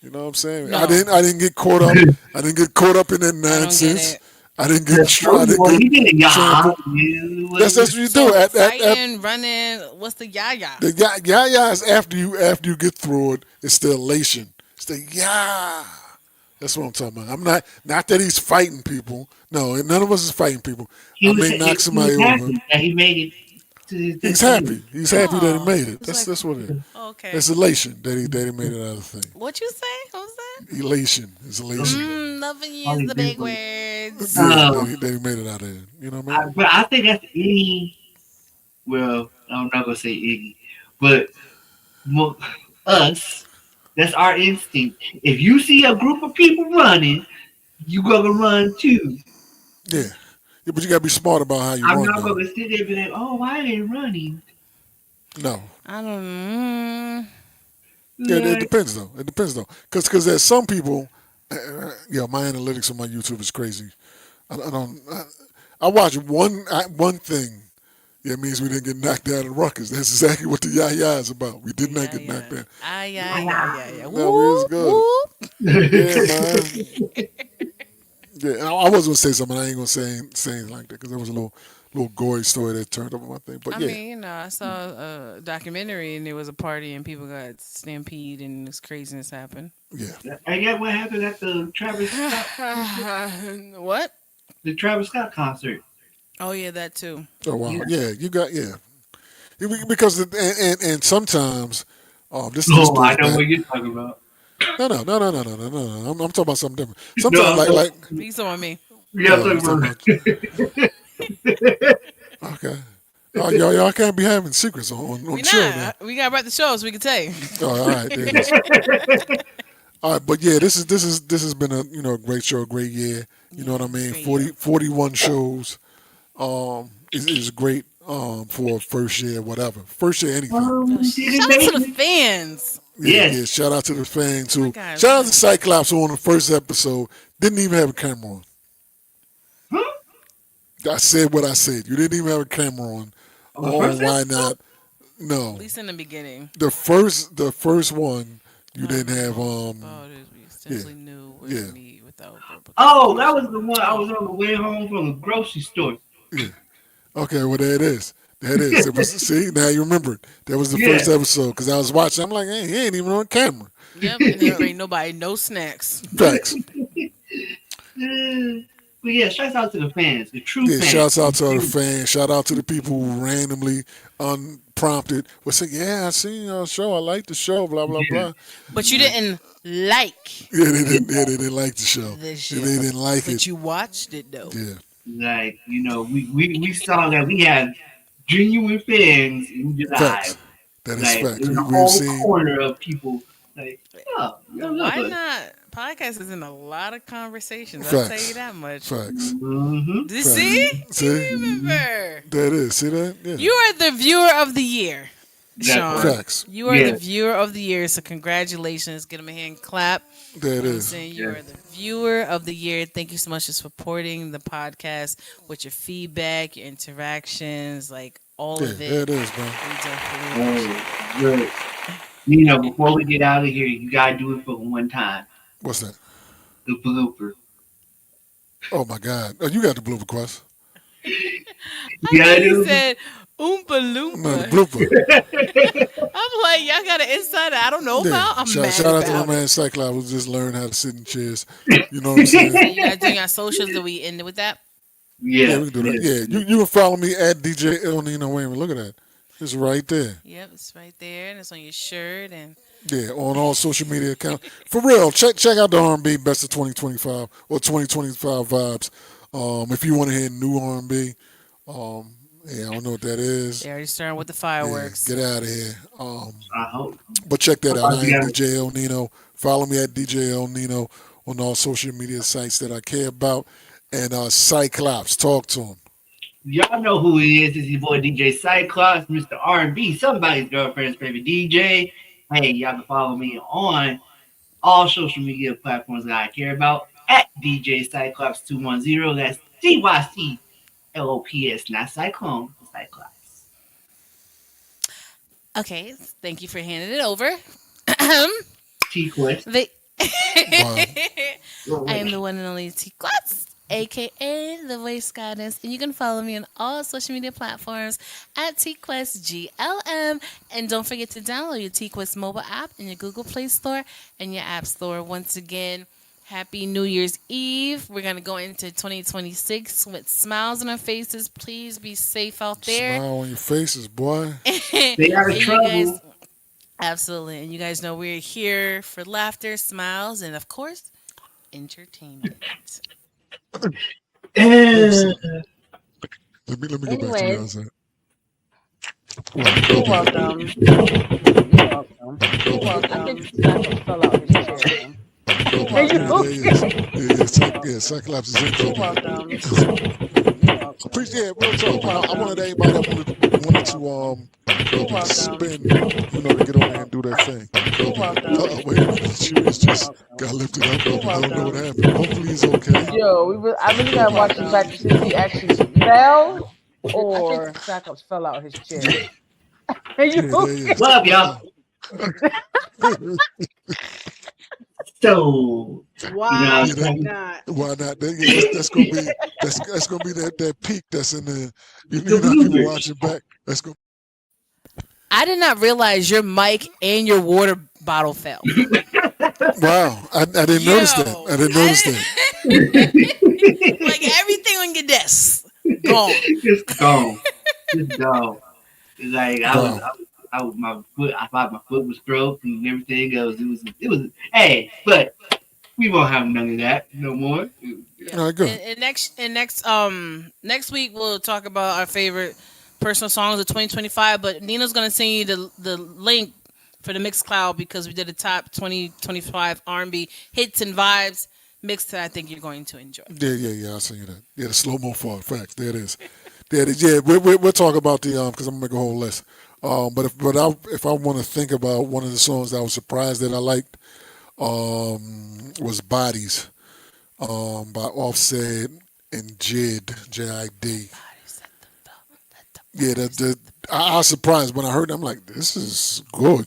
You know what I'm saying? No. I didn't get caught up. I didn't get caught up in that I don't get nonsense. it. I didn't get. I didn't Well, he get did trampled. That's what you do. So At fighting, running, what's the ya? the yeah is after you get through it. It's the elation. It's the yeah. That's what I'm talking about. I'm not that he's fighting people. No, none of us is fighting people. I may knock somebody over. That he made it to his He's destination. happy. He's happy that he Oh, made it. it's That's like- that's what it is. Okay. It's elation that he made it out of the thing. What you say? What was that? Elation is elation. Loving you is the big words. Yeah, Oh. that he made it out of it. You know what I mean? But I think that's any. Well, I'm not gonna say any, but us. That's our instinct. If you see a group of people running, you gonna run too. Yeah. Yeah, but you gotta be smart about how you I'm run. not Though. gonna sit there and be like, "Oh, why are they running?" No. I don't know. Yeah, it Like, depends though. It depends though, because there's some people. My analytics on my YouTube is crazy. I don't. I watch one thing. Yeah, it means we didn't get knocked down in Rutgers. That's exactly what the ya is about. We did not get knocked down. Ah, yeah. No, it was Whoop, good. whoop. Yeah, man. Yeah, and I was gonna say something. I ain't gonna say anything like that because there was a little gory story that turned up on my thing. But I yeah, mean, I saw a documentary and there was a party and people got stampede and this craziness happened. yeah. and yet, what happened at the What? Travis Scott concert? Oh yeah, that too. Oh wow. Yeah. Yeah, you got because and sometimes this Oh, goes I know back. what you're talking about. No. I'm talking about something different. No, Sometimes like He's on me. Yeah, I'm I'm talking talking about. okay. Oh, y'all can't be having secrets on We the show now. not. We got about the show so we can tell you. Oh, all right, there it is. All right, but yeah, this has been a great show, a great year. You know what I mean? Great 41 shows. Is great for a first year, whatever. First year anything. Shout out to the fans. Yes. Yeah, shout out to the fan too. God. Shout out to Cyclops who on the first episode didn't even have a camera on. Huh? I said what I said. You didn't even have a camera on. On the Oh, first why episode? not? No. At least in the beginning. The first one you didn't have Oh, we essentially knew where Yeah. to meet without verbal Oh, that was the one I was on the way home from the grocery store. Okay, well there it is. There it is. It was, see, now you remember it. That was the Yeah. first episode because I was watching. I'm like, hey, he ain't even on camera. Yep, and they bring nobody no snacks. Facts. But yeah, shouts out to the fans, the true Yeah, fans. shouts out to the fans. Shout out to the people who randomly, unprompted, would say, yeah, I seen your show. I like the show, blah, blah, Yeah. blah. But you didn't like Yeah, they didn't. Yeah, they didn't like the show. the Yeah, show, they didn't like it. but you watched it though. Yeah, Like, we saw that we had genuine fans in July. facts. That is Like, facts. there's a We've whole seen corner of people like, oh, you love Why us. not? Podcast is in a lot of conversations. I'll tell you facts. that much. Facts. Mm-hmm. See, Facts. See, you remember. that is. See that? Yeah. You are the viewer of the year, That part. Sean. Facts. You are the Yeah. viewer of the year, so congratulations. Get him a hand clap. That You know what I'm is. saying? You Yeah. are the viewer of the year. Thank you so much for supporting the podcast with your feedback, your interactions, like all Yeah, of it. that is, bro. We definitely Oh, appreciate good. Before we get out of here, you gotta do it for one time. What's that? The blooper. Oh my God! Oh, you got the blooper quest. I You thought gotta he do said Oompa No, the Loompa. blooper. I'm like, y'all got an insider I don't know Yeah. about. I'm mad Shout out to my about it. man Cyclops who just learned how to sit in chairs. You know what I'm saying? So you guys doing our socials? That we ended with that? Yeah, Yeah, we can do that. yeah. Yeah, you can follow me at DJ El Nino Wayman. Look at that. It's right there. Yep, it's right there, and it's on your shirt. And Yeah, on all social media accounts. For real, check out the R&B Best of 2025 or 2025 vibes. If you want to hear new R&B, yeah, I don't know what that is. they already started with the Yeah, fireworks. get out of here. I hope. But check that out. I am Yeah. DJ El Nino. Follow me at DJ El Nino on all social media sites that I care about. And Cyclops, talk to him. Y'all know who he is. It's your boy DJ Cyclops, Mr. R&B, somebody's girlfriend's favorite DJ. Hey, y'all can follow me on all social media platforms that I care about at DJ Cyclops 210. That's CYCLOPS, not Cyclone, Cyclops. Okay, thank you for handing it over. T-Quest. the Wow. I am the one and only TQuest, aka the Voice Goddess, and you can follow me on all social media platforms at TQuestGLM. And don't forget to download your TQuest mobile app in your Google Play Store and your App Store. Once again, happy New Year's Eve. We're gonna go into 2026 with smiles on our faces. Please be safe out there. Smile on your faces, boy. Stay out of And you guys, trouble. absolutely, and you guys know we're here for laughter, smiles, and of course, entertainment. Eh, Let me go back to the other Anyways, side. you're welcome. You're welcome. I think Cyclops fell out his chair. You're Yeah, there welcome. he is. Yeah, Cyclops is in You're there. welcome. You're welcome. Appreciate it, real talk, man. I wanted everybody that wanted to You're welcome. spin, to get on there and do that thing. You're welcome. Wait a minute, the shoe is You're just welcome. got lifted up. You're I don't know what welcome. happened. Hopefully he's okay. Yo, I really gotta watch this back to see if he actually fell or Cyclops fell out his chair. Are Yeah, you there he okay? is. love y'all. So, Why You know, not? why not? That's gonna be that's gonna be that peak that's in the the people bloopers. watching back. That's gonna I did not realize your mic and your water bottle fell. wow. I didn't notice that. I didn't notice that. Like everything on your desk gone. Just gone. Just gone. It's like Wow. I was I thought my foot was broke and everything else. It was. Hey, but we won't have none of that no more. Yeah. All right, good. Next week we'll talk about our favorite personal songs of 2025. But Nina's gonna send you the link for the Mixcloud because we did a top 2025 R&B hits and vibes mix that I think you're going to enjoy. Yeah. I'll send you that. Yeah, the slow mo part. Facts. There it is. There it is. Yeah, we'll talk about the because I'm gonna make a whole list. If I want to think about one of the songs that I was surprised that I liked, was "Bodies" by Offset and Jid. Yeah, I was surprised when I heard it. I'm like, this is good.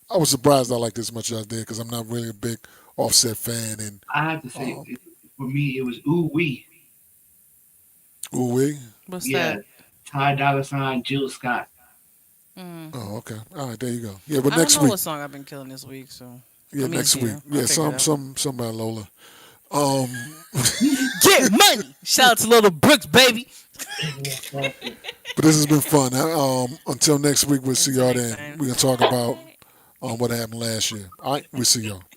I was surprised I liked this much as I did because I'm not really a big Offset fan. And I have to say, um, for me, it was ooh wee. ooh wee. What's Yeah, that? Ty Dolla $ign, Jill Scott. Mm. Oh, okay. All right, there you go. Yeah, but I don't next know week. what song I've been killing this week, so Yeah, I mean, next you week. know, I'll Yeah, figure it out. some by Lola. Um, Get money. Shout out to Little Brooks, baby. but this has been fun. Until next week, we'll see y'all Until next then. time. We're gonna talk about what happened last year. All right, we'll see y'all.